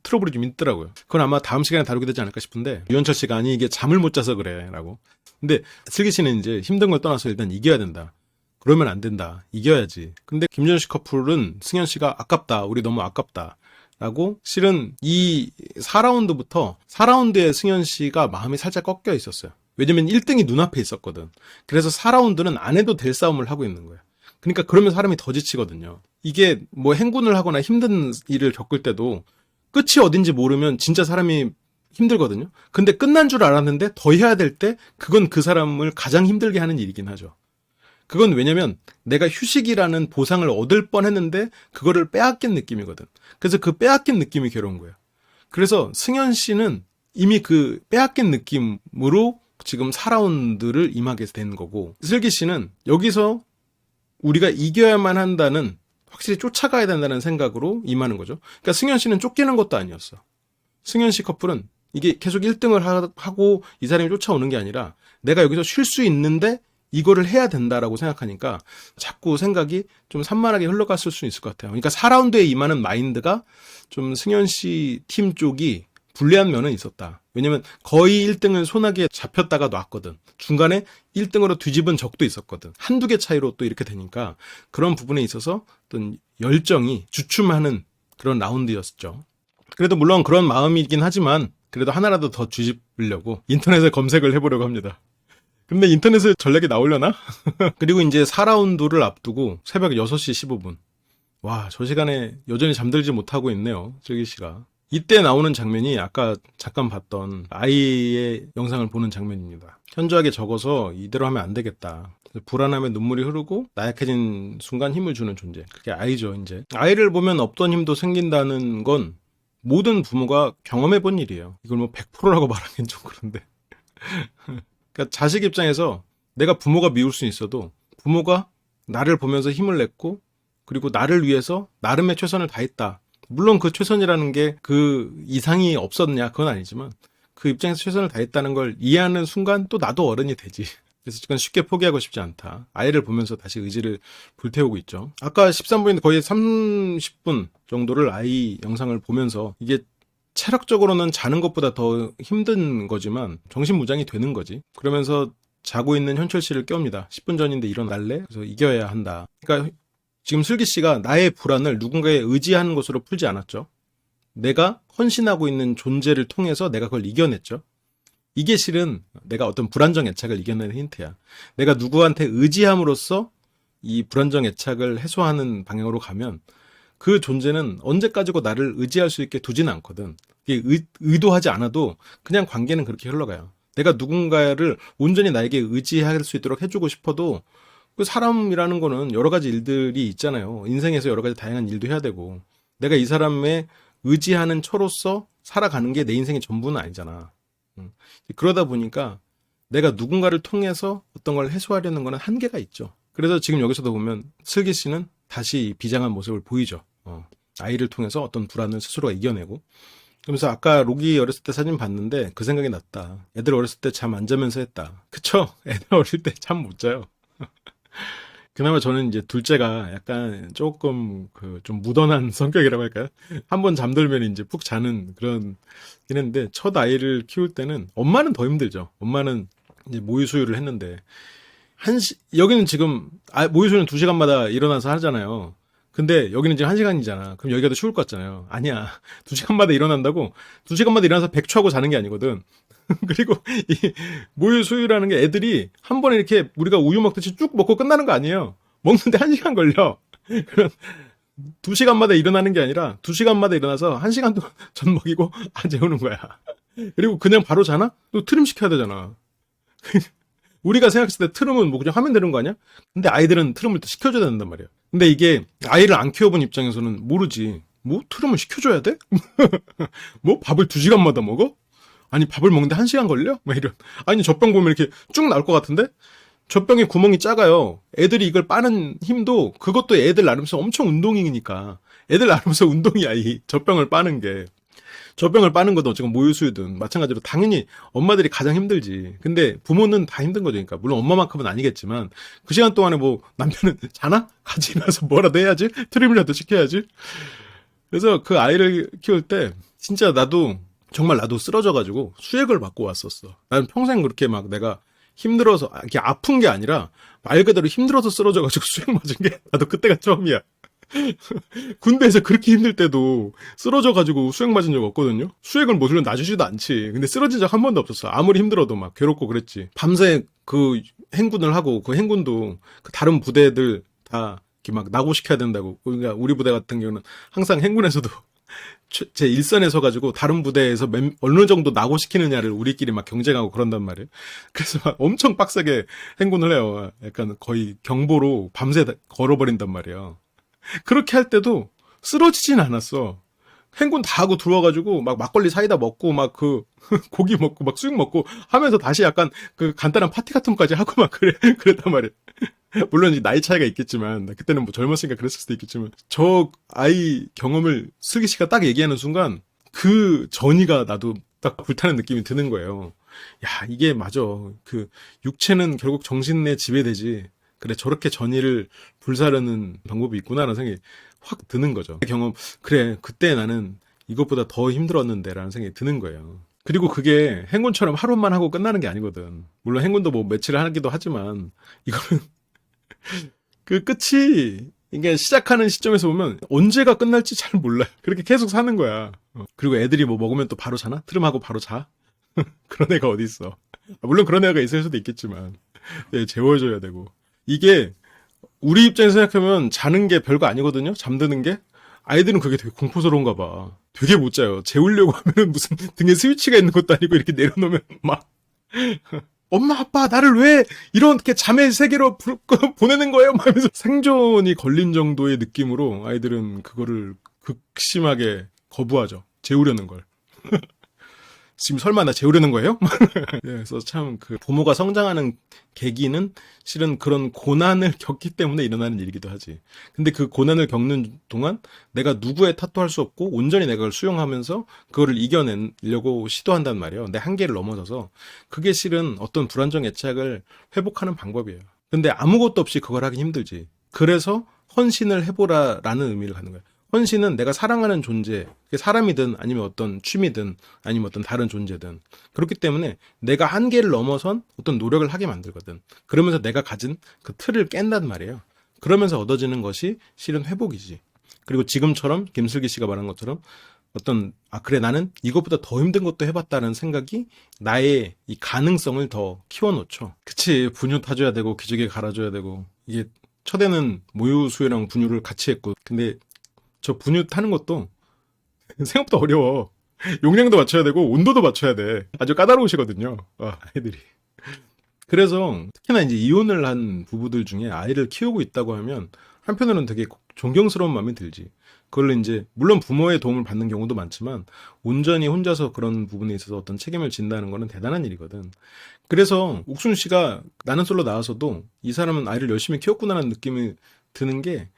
트러블이 좀 있더라고요. 그건 아마 다음 시간에 다루게 되지 않을까 싶은데 유현철 씨가 아니 이게 잠을 못 자서 그래 라고. 근데 슬기 씨는 이제 힘든 걸 떠나서 일단 이겨야 된다. 그러면 안 된다. 이겨야지. 근데 김준호 씨 커플은 승현 씨가 아깝다. 우리 너무 아깝다. 라고 실은 이 4라운드부터 4라운드에 승현 씨가 마음이 살짝 꺾여 있었어요. 왜냐면 1등이 눈앞에 있었거든. 그래서 4라운드는 안 해도 될 싸움을 하고 있는 거야. 그러니까 그러면 사람이 더 지치거든요. 이게 뭐 행군을 하거나 힘든 일을 겪을 때도 끝이 어딘지 모르면 진짜 사람이 힘들거든요. 근데 끝난 줄 알았는데 더 해야 될 때 그건 그 사람을 가장 힘들게 하는 일이긴 하죠. 그건 왜냐면 내가 휴식이라는 보상을 얻을 뻔했는데 그거를 빼앗긴 느낌이거든. 그래서 그 빼앗긴 느낌이 괴로운 거예요. 그래서 승현 씨는 이미 그 빼앗긴 느낌으로 지금 4라운드를 임하게 된 거고 슬기 씨는 여기서 우리가 이겨야만 한다는 확실히 쫓아가야 된다는 생각으로 임하는 거죠. 그러니까 승현 씨는 쫓기는 것도 아니었어. 승현 씨 커플은 이게 계속 1등을 하고 이 사람이 쫓아오는 게 아니라 내가 여기서 쉴 수 있는데 이거를 해야 된다라고 생각하니까 자꾸 생각이 좀 산만하게 흘러갔을 수 있을 것 같아요. 그러니까 4라운드에 임하는 마인드가 좀 승현 씨 팀 쪽이 불리한 면은 있었다. 왜냐면 거의 1등을 손아귀에 잡혔다가 놨거든. 중간에 1등으로 뒤집은 적도 있었거든. 한두 개 차이로 또 이렇게 되니까 그런 부분에 있어서 어떤 열정이 주춤하는 그런 라운드였죠. 그래도 물론 그런 마음이긴 하지만 그래도 하나라도 더 뒤집으려고 인터넷에 검색을 해보려고 합니다. 근데 인터넷에 전략이 나오려나? 그리고 이제 4라운드를 앞두고 새벽 6시 15분. 와, 저 시간에 여전히 잠들지 못하고 있네요. 슬기 씨가. 이때 나오는 장면이 아까 잠깐 봤던 아이의 영상을 보는 장면입니다. 현저하게 적어서 이대로 하면 안 되겠다. 불안함에 눈물이 흐르고 나약해진 순간 힘을 주는 존재. 그게 아이죠, 이제. 아이를 보면 없던 힘도 생긴다는 건 모든 부모가 경험해 본 일이에요. 이걸 뭐 100%라고 말하기엔 좀 그런데. 그러니까 자식 입장에서 내가 부모가 미울 수 있어도 부모가 나를 보면서 힘을 냈고 그리고 나를 위해서 나름의 최선을 다했다. 물론 그 최선이라는 게 그 이상이 없었냐 그건 아니지만 그 입장에서 최선을 다했다는 걸 이해하는 순간 또 나도 어른이 되지. 그래서 지금 쉽게 포기하고 싶지 않다. 아이를 보면서 다시 의지를 불태우고 있죠. 아까 13분인데 거의 30분 정도를 아이 영상을 보면서 이게 체력적으로는 자는 것보다 더 힘든 거지만 정신무장이 되는 거지. 그러면서 자고 있는 현철 씨를 깨웁니다. 10분 전인데 일어날래? 그래서 이겨야 한다. 그러니까 지금 슬기 씨가 나의 불안을 누군가에 의지하는 것으로 풀지 않았죠. 내가 헌신하고 있는 존재를 통해서 내가 그걸 이겨냈죠. 이게 실은 내가 어떤 불안정 애착을 이겨내는 힌트야. 내가 누구한테 의지함으로써 이 불안정 애착을 해소하는 방향으로 가면 그 존재는 언제까지고 나를 의지할 수 있게 두지는 않거든. 이게 의도하지 않아도 그냥 관계는 그렇게 흘러가요. 내가 누군가를 온전히 나에게 의지할 수 있도록 해주고 싶어도 그 사람이라는 거는 여러 가지 일들이 있잖아요. 인생에서 여러 가지 다양한 일도 해야 되고 내가 이 사람의 의지하는 처로서 살아가는 게 내 인생의 전부는 아니잖아. 그러다 보니까 내가 누군가를 통해서 어떤 걸 해소하려는 거는 한계가 있죠. 그래서 지금 여기서도 보면 슬기 씨는 다시 비장한 모습을 보이죠. 아이를 통해서 어떤 불안을 스스로가 이겨내고. 그러면서 아까 로기 어렸을 때 사진 봤는데 그 생각이 났다. 애들 어렸을 때 잠 안 자면서 했다. 그쵸? 애들 어릴 때 잠 못 자요. 그나마 저는 이제 둘째가 약간 조금 좀 무던한 성격이라고 할까요? 한번 잠들면 이제 푹 자는 그런 긴 했는데 첫 아이를 키울 때는 엄마는 더 힘들죠. 엄마는 이제 모유 수유를 했는데 여기는 지금 모유 수유는 2시간마다 일어나서 하잖아요. 근데 여기는 지금 1시간이잖아. 그럼 여기가 더 쉬울 것 같잖아요. 아니야. 2시간마다 일어난다고 2시간마다 일어나서 백초하고 자는 게 아니거든. 그리고 이 모유 수유라는 게 애들이 한 번에 이렇게 우리가 우유 먹듯이 쭉 먹고 끝나는 거 아니에요. 먹는데 1시간 걸려. 그럼 2시간마다 일어나는 게 아니라 2시간마다 일어나서 1시간 동안 전 먹이고 재우는 거야. 그리고 그냥 바로 자나? 또 트림 시켜야 되잖아. 우리가 생각했을 때 트림은 뭐 그냥 하면 되는 거 아니야? 근데 아이들은 트림을 또 시켜줘야 된단 말이야. 근데 이게 아이를 안 키워본 입장에서는 모르지. 뭐 트림을 시켜줘야 돼? 뭐 밥을 2시간마다 먹어? 아니 밥을 먹는데 1시간 걸려? 막 이런. 아니 젖병 보면 이렇게 쭉 나올 것 같은데? 젖병에 구멍이 작아요. 애들이 이걸 빠는 힘도 그것도 애들 나름대로 엄청 운동이니까. 애들 나름대로 운동이야 이 젖병을 빠는 게. 젖병을 빠는 것도 어쨌건 모유수유든 마찬가지로 당연히 엄마들이 가장 힘들지. 근데 부모는 다 힘든 거죠. 그러니까 물론 엄마만큼은 아니겠지만 그 시간 동안에 뭐 남편은 자나? 같이 일어나서 뭐라도 해야지. 트림이라도 시켜야지. 그래서 그 아이를 키울 때 진짜 나도 쓰러져가지고 수액을 맞고 왔었어. 나는 평생 그렇게 막 내가 힘들어서 이렇게 아픈 게 아니라 말 그대로 힘들어서 쓰러져가지고 수액 맞은 게 나도 그때가 처음이야. 군대에서 그렇게 힘들 때도 쓰러져가지고 수액 맞은 적 없거든요. 수액을 물론 놔주지도 않지. 근데 쓰러진 적 한 번도 없었어. 아무리 힘들어도 막 괴롭고 그랬지. 밤새 그 행군을 하고 그 행군도 그 다른 부대들 다 이렇게 막 낙오시켜야 된다고. 그러니까 우리 부대 같은 경우는 항상 행군에서도 제 일선에 서가지고 다른 부대에서 어느 정도 낙오시키느냐를 우리끼리 막 경쟁하고 그런단 말이에요. 그래서 막 엄청 빡세게 행군을 해요. 약간 거의 경보로 밤새 걸어버린단 말이에요. 그렇게 할 때도 쓰러지진 않았어. 행군 다 하고 들어와가지고 막 막걸리 사이다 먹고 막 고기 먹고 막 수육 먹고 하면서 다시 약간 그 간단한 파티 같은 거까지 하고 막 그랬단 말이에요. 물론 이제 나이 차이가 있겠지만 그때는 뭐 젊었으니까 그랬을 수도 있겠지만 저 아이 경험을 슬기 씨가 딱 얘기하는 순간 그 전이가 나도 딱 불타는 느낌이 드는 거예요. 야, 이게 맞아. 그 육체는 결국 정신에 지배되지. 그래, 저렇게 전의를 불사르는 방법이 있구나라는 생각이 확 드는 거죠. 경험, 그래, 그때 나는 이것보다 더 힘들었는데라는 생각이 드는 거예요. 그리고 그게 행군처럼 하루만 하고 끝나는 게 아니거든. 물론 행군도 뭐 며칠 하기도 하지만, 이거는 그 끝이, 이게 시작하는 시점에서 보면 언제가 끝날지 잘 몰라요. 그렇게 계속 사는 거야. 그리고 애들이 뭐 먹으면 또 바로 자나? 트름하고 바로 자? 그런 애가 어디 있어. 물론 그런 애가 있을 수도 있겠지만, 네, 재워줘야 되고. 이게 우리 입장에서 생각하면 자는 게 별거 아니거든요. 잠드는 게. 아이들은 그게 되게 공포스러운가 봐. 되게 못 자요. 재우려고 하면은 무슨 등에 스위치가 있는 것도 아니고 이렇게 내려놓으면 막 엄마 아빠 나를 왜 이렇게 잠의 세계로 보내는 거예요? 막 하면서 생존이 걸린 정도의 느낌으로 아이들은 그거를 극심하게 거부하죠. 재우려는 걸. 지금 설마 나 재우려는 거예요? 그래서 참 그 부모가 성장하는 계기는 실은 그런 고난을 겪기 때문에 일어나는 일이기도 하지. 근데 그 고난을 겪는 동안 내가 누구의 탓도 할 수 없고 온전히 내가 그걸 수용하면서 그거를 이겨내려고 시도한단 말이에요. 내 한계를 넘어서서. 그게 실은 어떤 불안정 애착을 회복하는 방법이에요. 근데 아무것도 없이 그걸 하기 힘들지. 그래서 헌신을 해보라라는 의미를 갖는 거예요. 헌신은 내가 사랑하는 존재, 사람이든 아니면 어떤 취미든 아니면 어떤 다른 존재든 그렇기 때문에 내가 한계를 넘어선 어떤 노력을 하게 만들거든. 그러면서 내가 가진 그 틀을 깬단 말이에요. 그러면서 얻어지는 것이 실은 회복이지. 그리고 지금처럼 김슬기 씨가 말한 것처럼 어떤 그래 나는 이것보다 더 힘든 것도 해봤다는 생각이 나의 이 가능성을 더 키워놓죠. 그치, 분유 타줘야 되고 기저귀 갈아줘야 되고 이게 첫에는 모유 수유랑 분유를 같이 했고 근데 저 분유 타는 것도 생각보다 어려워. 용량도 맞춰야 되고 온도도 맞춰야 돼. 아주 까다로우시거든요. 아이들이. 그래서 특히나 이제 이혼을 한 부부들 중에 아이를 키우고 있다고 하면 한편으로는 되게 존경스러운 마음이 들지. 그걸 이제 물론 부모의 도움을 받는 경우도 많지만 온전히 혼자서 그런 부분에 있어서 어떤 책임을 진다는 거는 대단한 일이거든. 그래서 옥순 씨가 나는 솔로 나와서도 이 사람은 아이를 열심히 키웠구나라는 느낌이 드는 게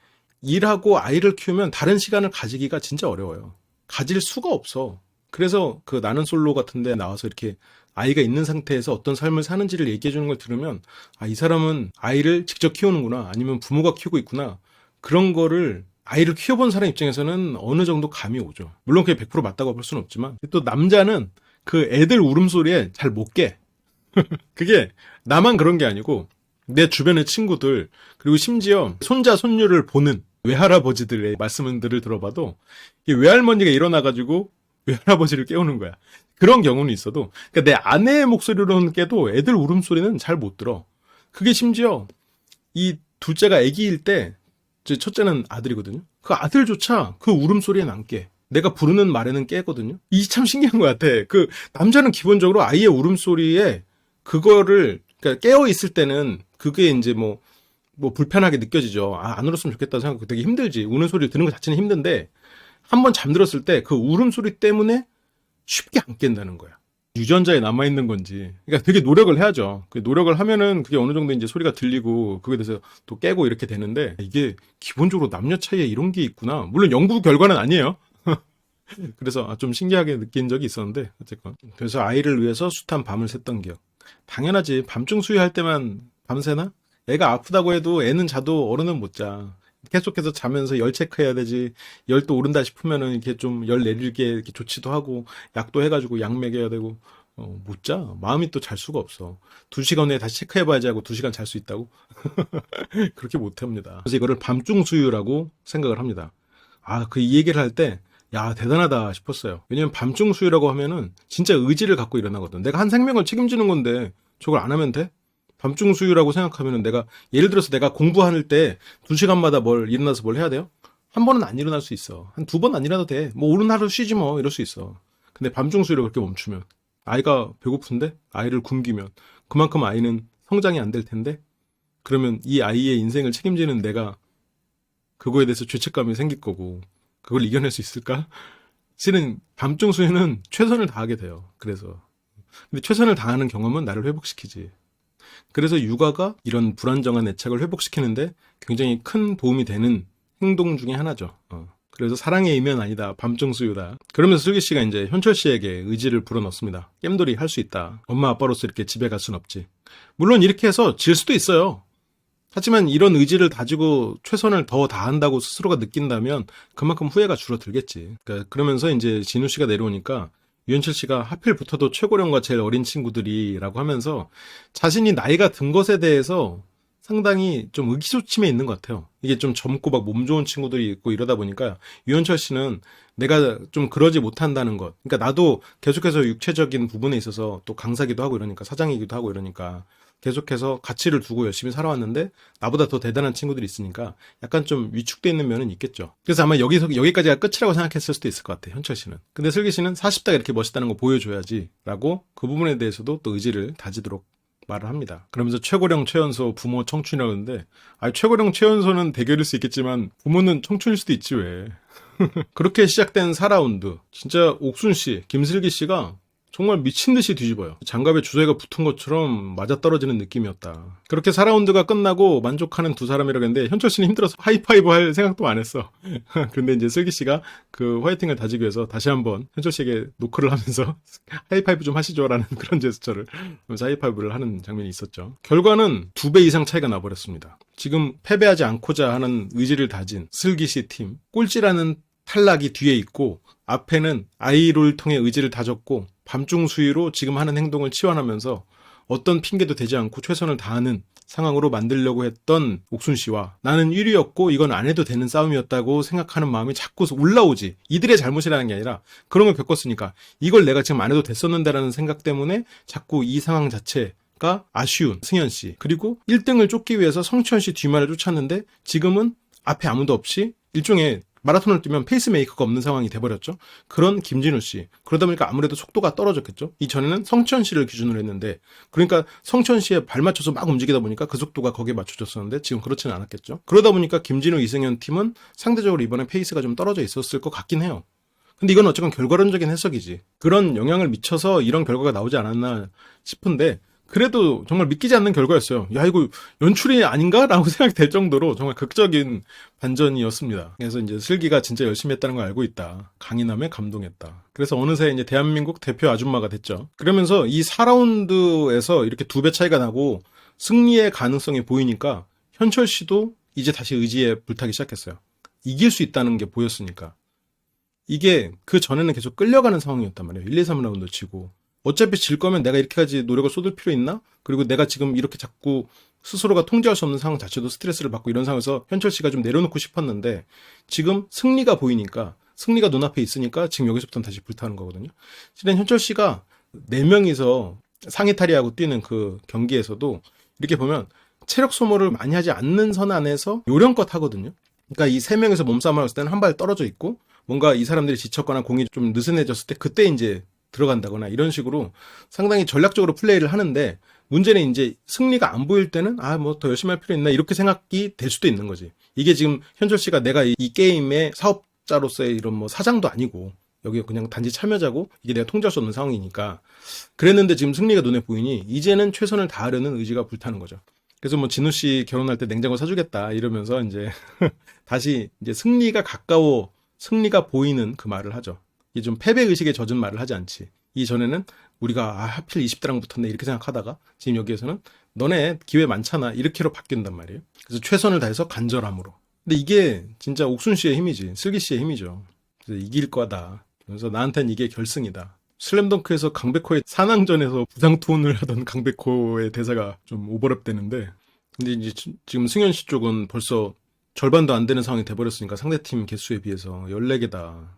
일하고 아이를 키우면 다른 시간을 가지기가 진짜 어려워요. 가질 수가 없어. 그래서 그 나는 솔로 같은 데 나와서 이렇게 아이가 있는 상태에서 어떤 삶을 사는지를 얘기해 주는 걸 들으면 이 사람은 아이를 직접 키우는구나 아니면 부모가 키우고 있구나 그런 거를 아이를 키워본 사람 입장에서는 어느 정도 감이 오죠. 물론 그게 100% 맞다고 볼 수는 없지만 또 남자는 그 애들 울음소리에 잘 못 깨. 그게 나만 그런 게 아니고 내 주변의 친구들 그리고 심지어 손자 손녀를 보는 외할아버지들의 말씀들을 들어봐도 이 외할머니가 일어나가지고 외할아버지를 깨우는 거야. 그런 경우는 있어도 그러니까 내 아내의 목소리로는 깨도 애들 울음소리는 잘 못 들어. 그게 심지어 이 둘째가 아기일 때 첫째는 아들이거든요. 그 아들조차 그 울음소리엔 안 깨. 내가 부르는 말에는 깨거든요. 이게 참 신기한 것 같아. 그 남자는 기본적으로 아이의 울음소리에 그거를 그러니까 깨어 있을 때는 그게 이제 뭐 불편하게 느껴지죠. 안 울었으면 좋겠다 생각하고 되게 힘들지. 우는 소리를 듣는 것 자체는 힘든데 한번 잠들었을 때 그 울음소리 때문에 쉽게 안 깬다는 거야. 유전자에 남아있는 건지. 그러니까 되게 노력을 해야죠. 그 노력을 하면은 그게 어느 정도 이제 소리가 들리고 그거에 대해서 또 깨고 이렇게 되는데 이게 기본적으로 남녀 차이에 이런 게 있구나. 물론 연구 결과는 아니에요. 그래서 좀 신기하게 느낀 적이 있었는데 어쨌건. 그래서 아이를 위해서 숱한 밤을 샜던 기억. 당연하지. 밤중 수유할 때만 밤새나? 애가 아프다고 해도 애는 자도 어른은 못 자. 계속해서 자면서 열 체크해야 되지. 열 또 오른다 싶으면은 이렇게 좀 열 내리게 이렇게 조치도 하고 약도 해가지고 약 먹여야 되고 못 자. 마음이 또 잘 수가 없어. 2시간 후에 다시 체크해봐야지 하고 2시간 잘 수 있다고? 그렇게 못 합니다. 그래서 이거를 밤중 수유라고 생각을 합니다. 그 이 얘기를 할 때 야 대단하다 싶었어요. 왜냐면 밤중 수유라고 하면은 진짜 의지를 갖고 일어나거든. 내가 한 생명을 책임지는 건데 저걸 안 하면 돼? 밤중 수유라고 생각하면은 내가 예를 들어서 내가 공부할 때 2시간마다 일어나서 뭘 해야 돼요? 한 번은 안 일어날 수 있어. 한 2번 안 일어나도 돼. 오는 하루 쉬지 뭐 이럴 수 있어. 근데 밤중 수유를 그렇게 멈추면 아이가 배고픈데 아이를 굶기면 그만큼 아이는 성장이 안 될 텐데 그러면 이 아이의 인생을 책임지는 내가 그거에 대해서 죄책감이 생길 거고 그걸 이겨낼 수 있을까? 실은 밤중 수유는 최선을 다하게 돼요. 그래서 근데 최선을 다하는 경험은 나를 회복시키지. 그래서 육아가 이런 불안정한 애착을 회복시키는데 굉장히 큰 도움이 되는 행동 중에 하나죠. 그래서 사랑의 이면 아니다. 밤중 수유다. 그러면서 슬기 씨가 이제 현철 씨에게 의지를 불어넣습니다. 겜돌이 할 수 있다. 엄마 아빠로서 이렇게 집에 갈 순 없지. 물론 이렇게 해서 질 수도 있어요. 하지만 이런 의지를 다지고 최선을 더 다한다고 스스로가 느낀다면 그만큼 후회가 줄어들겠지. 그러니까 그러면서 이제 진우 씨가 내려오니까 유현철 씨가 하필 붙어도 최고령과 제일 어린 친구들이라고 하면서 자신이 나이가 든 것에 대해서 상당히 좀 의기소침해 있는 것 같아요. 이게 좀 젊고 막 몸 좋은 친구들이 있고 이러다 보니까 유현철 씨는 내가 좀 그러지 못한다는 것. 그러니까 나도 계속해서 육체적인 부분에 있어서 또 강사기도 하고 이러니까 사장이기도 하고 이러니까 계속해서 가치를 두고 열심히 살아왔는데 나보다 더 대단한 친구들이 있으니까 약간 좀 위축돼 있는 면은 있겠죠. 그래서 아마 여기까지가 끝이라고 생각했을 수도 있을 것 같아, 현철 씨는. 근데 슬기 씨는 40대가 이렇게 멋있다는 거 보여줘야지 라고 그 부분에 대해서도 또 의지를 다지도록 말을 합니다. 그러면서 최고령 최연소 부모 청춘이라고 하는데 최고령 최연소는 대결일 수 있겠지만 부모는 청춘일 수도 있지 왜. 그렇게 시작된 4라운드 진짜 옥순 씨, 김슬기 씨가 정말 미친 듯이 뒤집어요. 장갑에 주사위가 붙은 것처럼 맞아떨어지는 느낌이었다. 그렇게 4라운드가 끝나고 만족하는 두 사람이라고 했는데 현철 씨는 힘들어서 하이파이브 할 생각도 안 했어. 근데 이제 슬기 씨가 그 화이팅을 다지기 위해서 다시 한번 현철 씨에게 노크를 하면서 하이파이브 좀 하시죠라는 그런 제스처를 하면서 하이파이브를 하는 장면이 있었죠. 결과는 2배 이상 차이가 나버렸습니다. 지금 패배하지 않고자 하는 의지를 다진 슬기 씨 팀, 꼴찌라는 탈락이 뒤에 있고 앞에는 아이를 통해 의지를 다졌고 밤중 수위로 지금 하는 행동을 치환하면서 어떤 핑계도 대지 않고 최선을 다하는 상황으로 만들려고 했던 옥순 씨와 나는 1위였고 이건 안 해도 되는 싸움이었다고 생각하는 마음이 자꾸 올라오지. 이들의 잘못이라는 게 아니라 그런 걸 겪었으니까 이걸 내가 지금 안 해도 됐었는데라는 생각 때문에 자꾸 이 상황 자체가 아쉬운 승현 씨. 그리고 1등을 쫓기 위해서 성치현 씨 뒤말을 쫓았는데 지금은 앞에 아무도 없이 일종의 마라톤을 뛰면 페이스메이커가 없는 상황이 돼버렸죠. 그런 김진우 씨. 그러다 보니까 아무래도 속도가 떨어졌겠죠. 이전에는 성천 씨를 기준으로 했는데 그러니까 성천 씨에 발 맞춰서 막 움직이다 보니까 그 속도가 거기에 맞춰졌었는데 지금 그렇지는 않았겠죠. 그러다 보니까 김진우, 이승현 팀은 상대적으로 이번에 페이스가 좀 떨어져 있었을 것 같긴 해요. 근데 이건 어쨌건 결과론적인 해석이지. 그런 영향을 미쳐서 이런 결과가 나오지 않았나 싶은데 그래도 정말 믿기지 않는 결과였어요. 야, 이거 연출이 아닌가? 라고 생각이 될 정도로 정말 극적인 반전이었습니다. 그래서 이제 슬기가 진짜 열심히 했다는 걸 알고 있다. 강인함에 감동했다. 그래서 어느새 이제 대한민국 대표 아줌마가 됐죠. 그러면서 이 4라운드에서 이렇게 2배 차이가 나고 승리의 가능성이 보이니까 현철 씨도 이제 다시 의지에 불타기 시작했어요. 이길 수 있다는 게 보였으니까. 이게 그 전에는 계속 끌려가는 상황이었단 말이에요. 1, 2, 3라운드 치고. 어차피 질 거면 내가 이렇게까지 노력을 쏟을 필요 있나? 그리고 내가 지금 이렇게 자꾸 스스로가 통제할 수 없는 상황 자체도 스트레스를 받고 이런 상황에서 현철 씨가 좀 내려놓고 싶었는데 지금 승리가 보이니까 승리가 눈앞에 있으니까 지금 여기서부터는 다시 불타는 거거든요. 실은 현철 씨가 4명이서 상의 탈의하고 뛰는 그 경기에서도 이렇게 보면 체력 소모를 많이 하지 않는 선 안에서 요령껏 하거든요. 그러니까 이 3명이서 몸싸움을 했을 때는 한 발 떨어져 있고 뭔가 이 사람들이 지쳤거나 공이 좀 느슨해졌을 때 그때 이제 들어간다거나 이런 식으로 상당히 전략적으로 플레이를 하는데 문제는 이제 승리가 안 보일 때는 뭐 더 열심히 할 필요 있나 이렇게 생각이 될 수도 있는 거지. 이게 지금 현철 씨가 내가 이 게임의 사업자로서의 이런 뭐 사장도 아니고 여기 그냥 단지 참여자고 이게 내가 통제할 수 없는 상황이니까 그랬는데 지금 승리가 눈에 보이니 이제는 최선을 다하려는 의지가 불타는 거죠. 그래서 뭐 진우 씨 결혼할 때 냉장고 사주겠다 이러면서 이제 다시 이제 승리가 가까워 승리가 보이는 그 말을 하죠. 이게 좀 패배의식에 젖은 말을 하지 않지. 이전에는 우리가 하필 20대랑 붙었네 이렇게 생각하다가 지금 여기에서는 너네 기회 많잖아 이렇게로 바뀐단 말이에요. 그래서 최선을 다해서 간절함으로. 근데 이게 진짜 옥순 씨의 힘이지. 슬기 씨의 힘이죠. 그래서 이길 거다. 그래서 나한텐 이게 결승이다. 슬램덩크에서 강백호의 산왕전에서 부상투혼을 하던 강백호의 대사가 좀 오버랩 되는데 근데 이제 지금 승현 씨 쪽은 벌써 절반도 안 되는 상황이 돼버렸으니까 상대팀 개수에 비해서 14개다.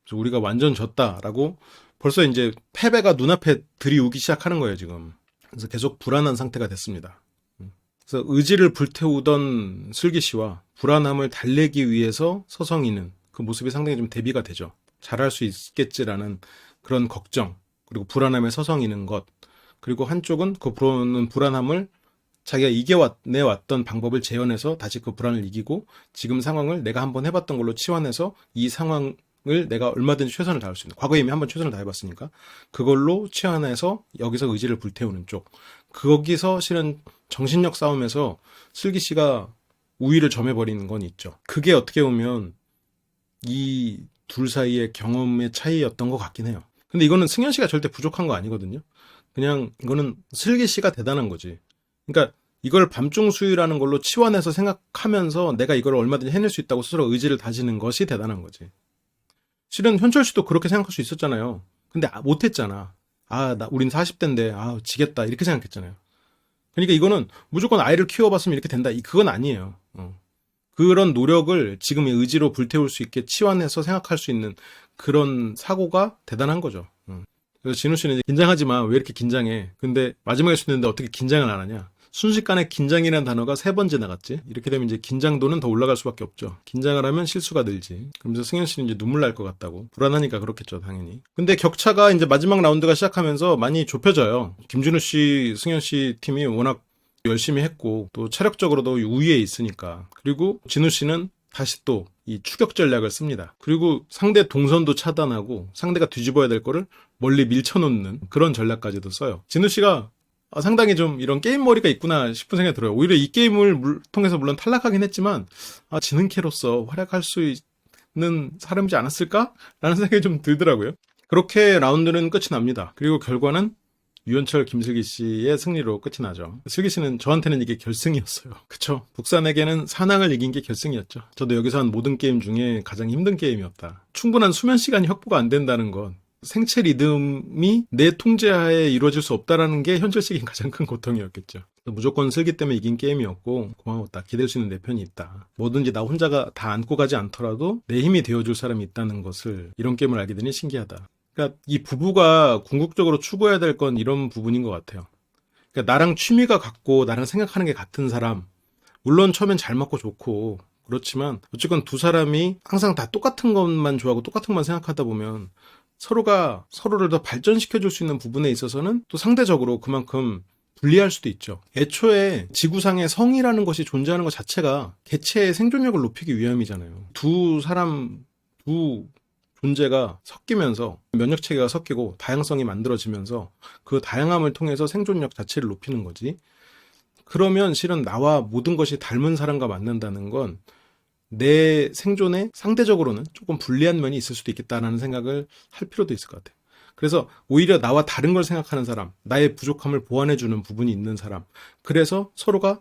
우리가 완전 졌다라고 벌써 이제 패배가 눈앞에 들이오기 시작하는 거예요, 지금. 그래서 계속 불안한 상태가 됐습니다. 그래서 의지를 불태우던 슬기 씨와 불안함을 달래기 위해서 서성이는 그 모습이 상당히 좀 대비가 되죠. 잘할 수 있겠지라는 그런 걱정, 그리고 불안함에 서성이는 것, 그리고 한쪽은 그 불안함을 자기가 이겨내왔던 방법을 재현해서 다시 그 불안을 이기고 지금 상황을 내가 한번 해봤던 걸로 치환해서 이 상황을 내가 얼마든지 최선을 다할 수 있는 과거에 이미 한번 최선을 다해봤으니까 그걸로 치환해서 여기서 의지를 불태우는 쪽 거기서 실은 정신력 싸움에서 슬기 씨가 우위를 점해버리는 건 있죠. 그게 어떻게 보면 이 둘 사이의 경험의 차이였던 것 같긴 해요. 근데 이거는 승현 씨가 절대 부족한 거 아니거든요. 그냥 이거는 슬기 씨가 대단한 거지. 그러니까 이걸 밤중 수유라는 걸로 치환해서 생각하면서 내가 이걸 얼마든지 해낼 수 있다고 스스로 의지를 다지는 것이 대단한 거지. 실은 현철 씨도 그렇게 생각할 수 있었잖아요. 근데 못했잖아. 우린 40대인데, 지겠다. 이렇게 생각했잖아요. 그러니까 이거는 무조건 아이를 키워봤으면 이렇게 된다. 그건 아니에요. 그런 노력을 지금의 의지로 불태울 수 있게 치환해서 생각할 수 있는 그런 사고가 대단한 거죠. 그래서 진우 씨는 이제 긴장하지 마. 왜 이렇게 긴장해? 근데 마지막에 쓰는데 어떻게 긴장을 안 하냐? 순식간에 긴장이라는 단어가 3번 지나갔지. 이렇게 되면 이제 긴장도는 더 올라갈 수밖에 없죠. 긴장을 하면 실수가 늘지. 그러면서 승현 씨는 이제 눈물 날 것 같다고. 불안하니까 그렇겠죠, 당연히. 근데 격차가 이제 마지막 라운드가 시작하면서 많이 좁혀져요. 김진우 씨, 승현 씨 팀이 워낙 열심히 했고 또 체력적으로도 우위에 있으니까. 그리고 진우 씨는 다시 또 이 추격 전략을 씁니다. 그리고 상대 동선도 차단하고 상대가 뒤집어야 될 거를 멀리 밀쳐놓는 그런 전략까지도 써요. 진우 씨가 상당히 좀 이런 게임 머리가 있구나 싶은 생각이 들어요. 오히려 이 게임을 통해서 물론 탈락하긴 했지만 지능캐로서 활약할 수 있는 사람이지 않았을까? 라는 생각이 좀 들더라고요. 그렇게 라운드는 끝이 납니다. 그리고 결과는 유현철, 김슬기 씨의 승리로 끝이 나죠. 슬기 씨는 저한테는 이게 결승이었어요. 그쵸? 북산에게는 사낭을 이긴 게 결승이었죠. 저도 여기서 한 모든 게임 중에 가장 힘든 게임이었다. 충분한 수면 시간이 확보가 안 된다는 건 생체 리듬이 내 통제하에 이루어질 수 없다라는 게 현실적인 가장 큰 고통이었겠죠. 무조건 슬기 때문에 이긴 게임이었고 고마웠다. 기댈 수 있는 내 편이 있다. 뭐든지 나 혼자가 다 안고 가지 않더라도 내 힘이 되어줄 사람이 있다는 것을 이런 게임을 알게 되니 신기하다. 그러니까 이 부부가 궁극적으로 추구해야 될 건 이런 부분인 것 같아요. 그러니까 나랑 취미가 같고 나랑 생각하는 게 같은 사람. 물론 처음엔 잘 맞고 좋고 그렇지만 어쨌건 두 사람이 항상 다 똑같은 것만 좋아하고 똑같은 것만 생각하다 보면 서로가 서로를 더 발전시켜줄 수 있는 부분에 있어서는 또 상대적으로 그만큼 불리할 수도 있죠. 애초에 지구상에 성이라는 것이 존재하는 것 자체가 개체의 생존력을 높이기 위함이잖아요. 두 존재가 섞이면서 면역 체계가 섞이고 다양성이 만들어지면서 그 다양함을 통해서 생존력 자체를 높이는 거지. 그러면 실은 나와 모든 것이 닮은 사람과 만난다는 건 내 생존에 상대적으로는 조금 불리한 면이 있을 수도 있겠다라는 생각을 할 필요도 있을 것 같아요. 그래서 오히려 나와 다른 걸 생각하는 사람, 나의 부족함을 보완해주는 부분이 있는 사람, 그래서 서로가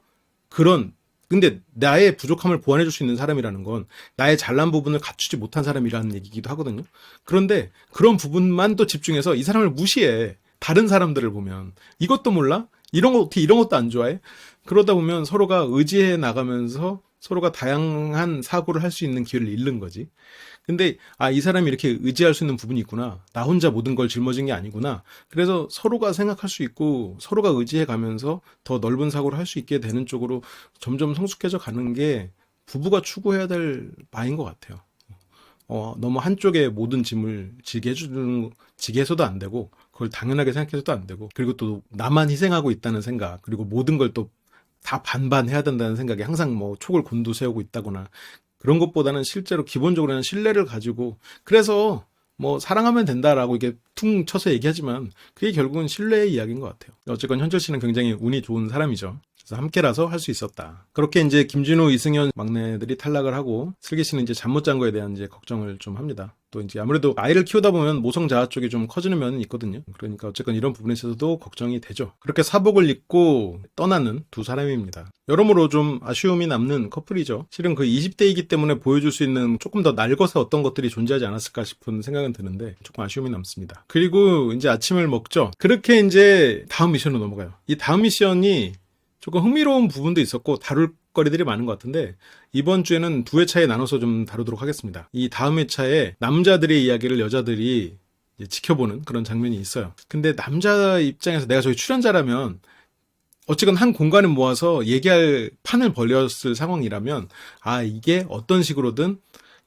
근데 나의 부족함을 보완해줄 수 있는 사람이라는 건 나의 잘난 부분을 갖추지 못한 사람이라는 얘기기도 하거든요. 그런데 그런 부분만 또 집중해서 이 사람을 무시해. 다른 사람들을 보면 이것도 몰라? 어떻게 이런 것도 안 좋아해? 그러다 보면 서로가 의지해 나가면서 서로가 다양한 사고를 할 수 있는 기회를 잃는 거지. 근데 이 사람이 이렇게 의지할 수 있는 부분이 있구나. 나 혼자 모든 걸 짊어진 게 아니구나. 그래서 서로가 생각할 수 있고 서로가 의지해 가면서 더 넓은 사고를 할 수 있게 되는 쪽으로 점점 성숙해져 가는 게 부부가 추구해야 될 바인 것 같아요. 너무 한쪽에 모든 짐을 지게 해서도 안 되고 그걸 당연하게 생각해서도 안 되고 그리고 또 나만 희생하고 있다는 생각 그리고 모든 걸 또 다 반반 해야 된다는 생각에 항상 뭐 촉을 곤두세우고 있다거나 그런 것보다는 실제로 기본적으로는 신뢰를 가지고 그래서 뭐 사랑하면 된다라고 이게 퉁 쳐서 얘기하지만 그게 결국은 신뢰의 이야기인 것 같아요. 어쨌건 현철 씨는 굉장히 운이 좋은 사람이죠. 그래서 함께라서 할 수 있었다. 그렇게 이제 김진우, 이승현 막내들이 탈락을 하고 슬기 씨는 이제 잠 못 잔 거에 대한 이제 걱정을 좀 합니다. 또 이제 아무래도 아이를 키우다 보면 모성 자아 쪽이 좀 커지는 면은 있거든요. 그러니까 어쨌건 이런 부분에 있어서도 걱정이 되죠. 그렇게 사복을 입고 떠나는 두 사람입니다. 여러모로 좀 아쉬움이 남는 커플이죠. 실은 그 20대이기 때문에 보여줄 수 있는 조금 더 날것의 어떤 것들이 존재하지 않았을까 싶은 생각은 드는데 조금 아쉬움이 남습니다. 그리고 이제 아침을 먹죠. 그렇게 이제 다음 미션으로 넘어가요. 이 다음 미션이 조금 흥미로운 부분도 있었고 다룰 거리들이 많은 것 같은데 이번 주에는 두 회차에 나눠서 좀 다루도록 하겠습니다. 이 다음 회차에 남자들의 이야기를 여자들이 이제 지켜보는 그런 장면이 있어요. 근데 남자 입장에서 내가 저기 출연자라면 어쨌건 한 공간을 모아서 얘기할 판을 벌였을 상황이라면 이게 어떤 식으로든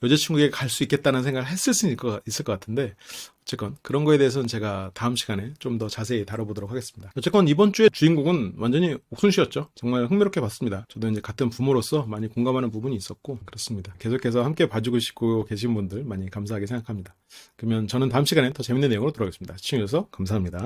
여자친구에게 갈 수 있겠다는 생각을 했을 수 있을 것 같은데 어쨌건 그런 거에 대해서는 제가 다음 시간에 좀 더 자세히 다뤄보도록 하겠습니다. 어쨌건 이번 주의 주인공은 완전히 옥순 씨였죠. 정말 흥미롭게 봤습니다. 저도 이제 같은 부모로서 많이 공감하는 부분이 있었고 그렇습니다. 계속해서 함께 봐주고 계신 분들 많이 감사하게 생각합니다. 그러면 저는 다음 시간에 더 재밌는 내용으로 돌아오겠습니다. 시청해주셔서 감사합니다.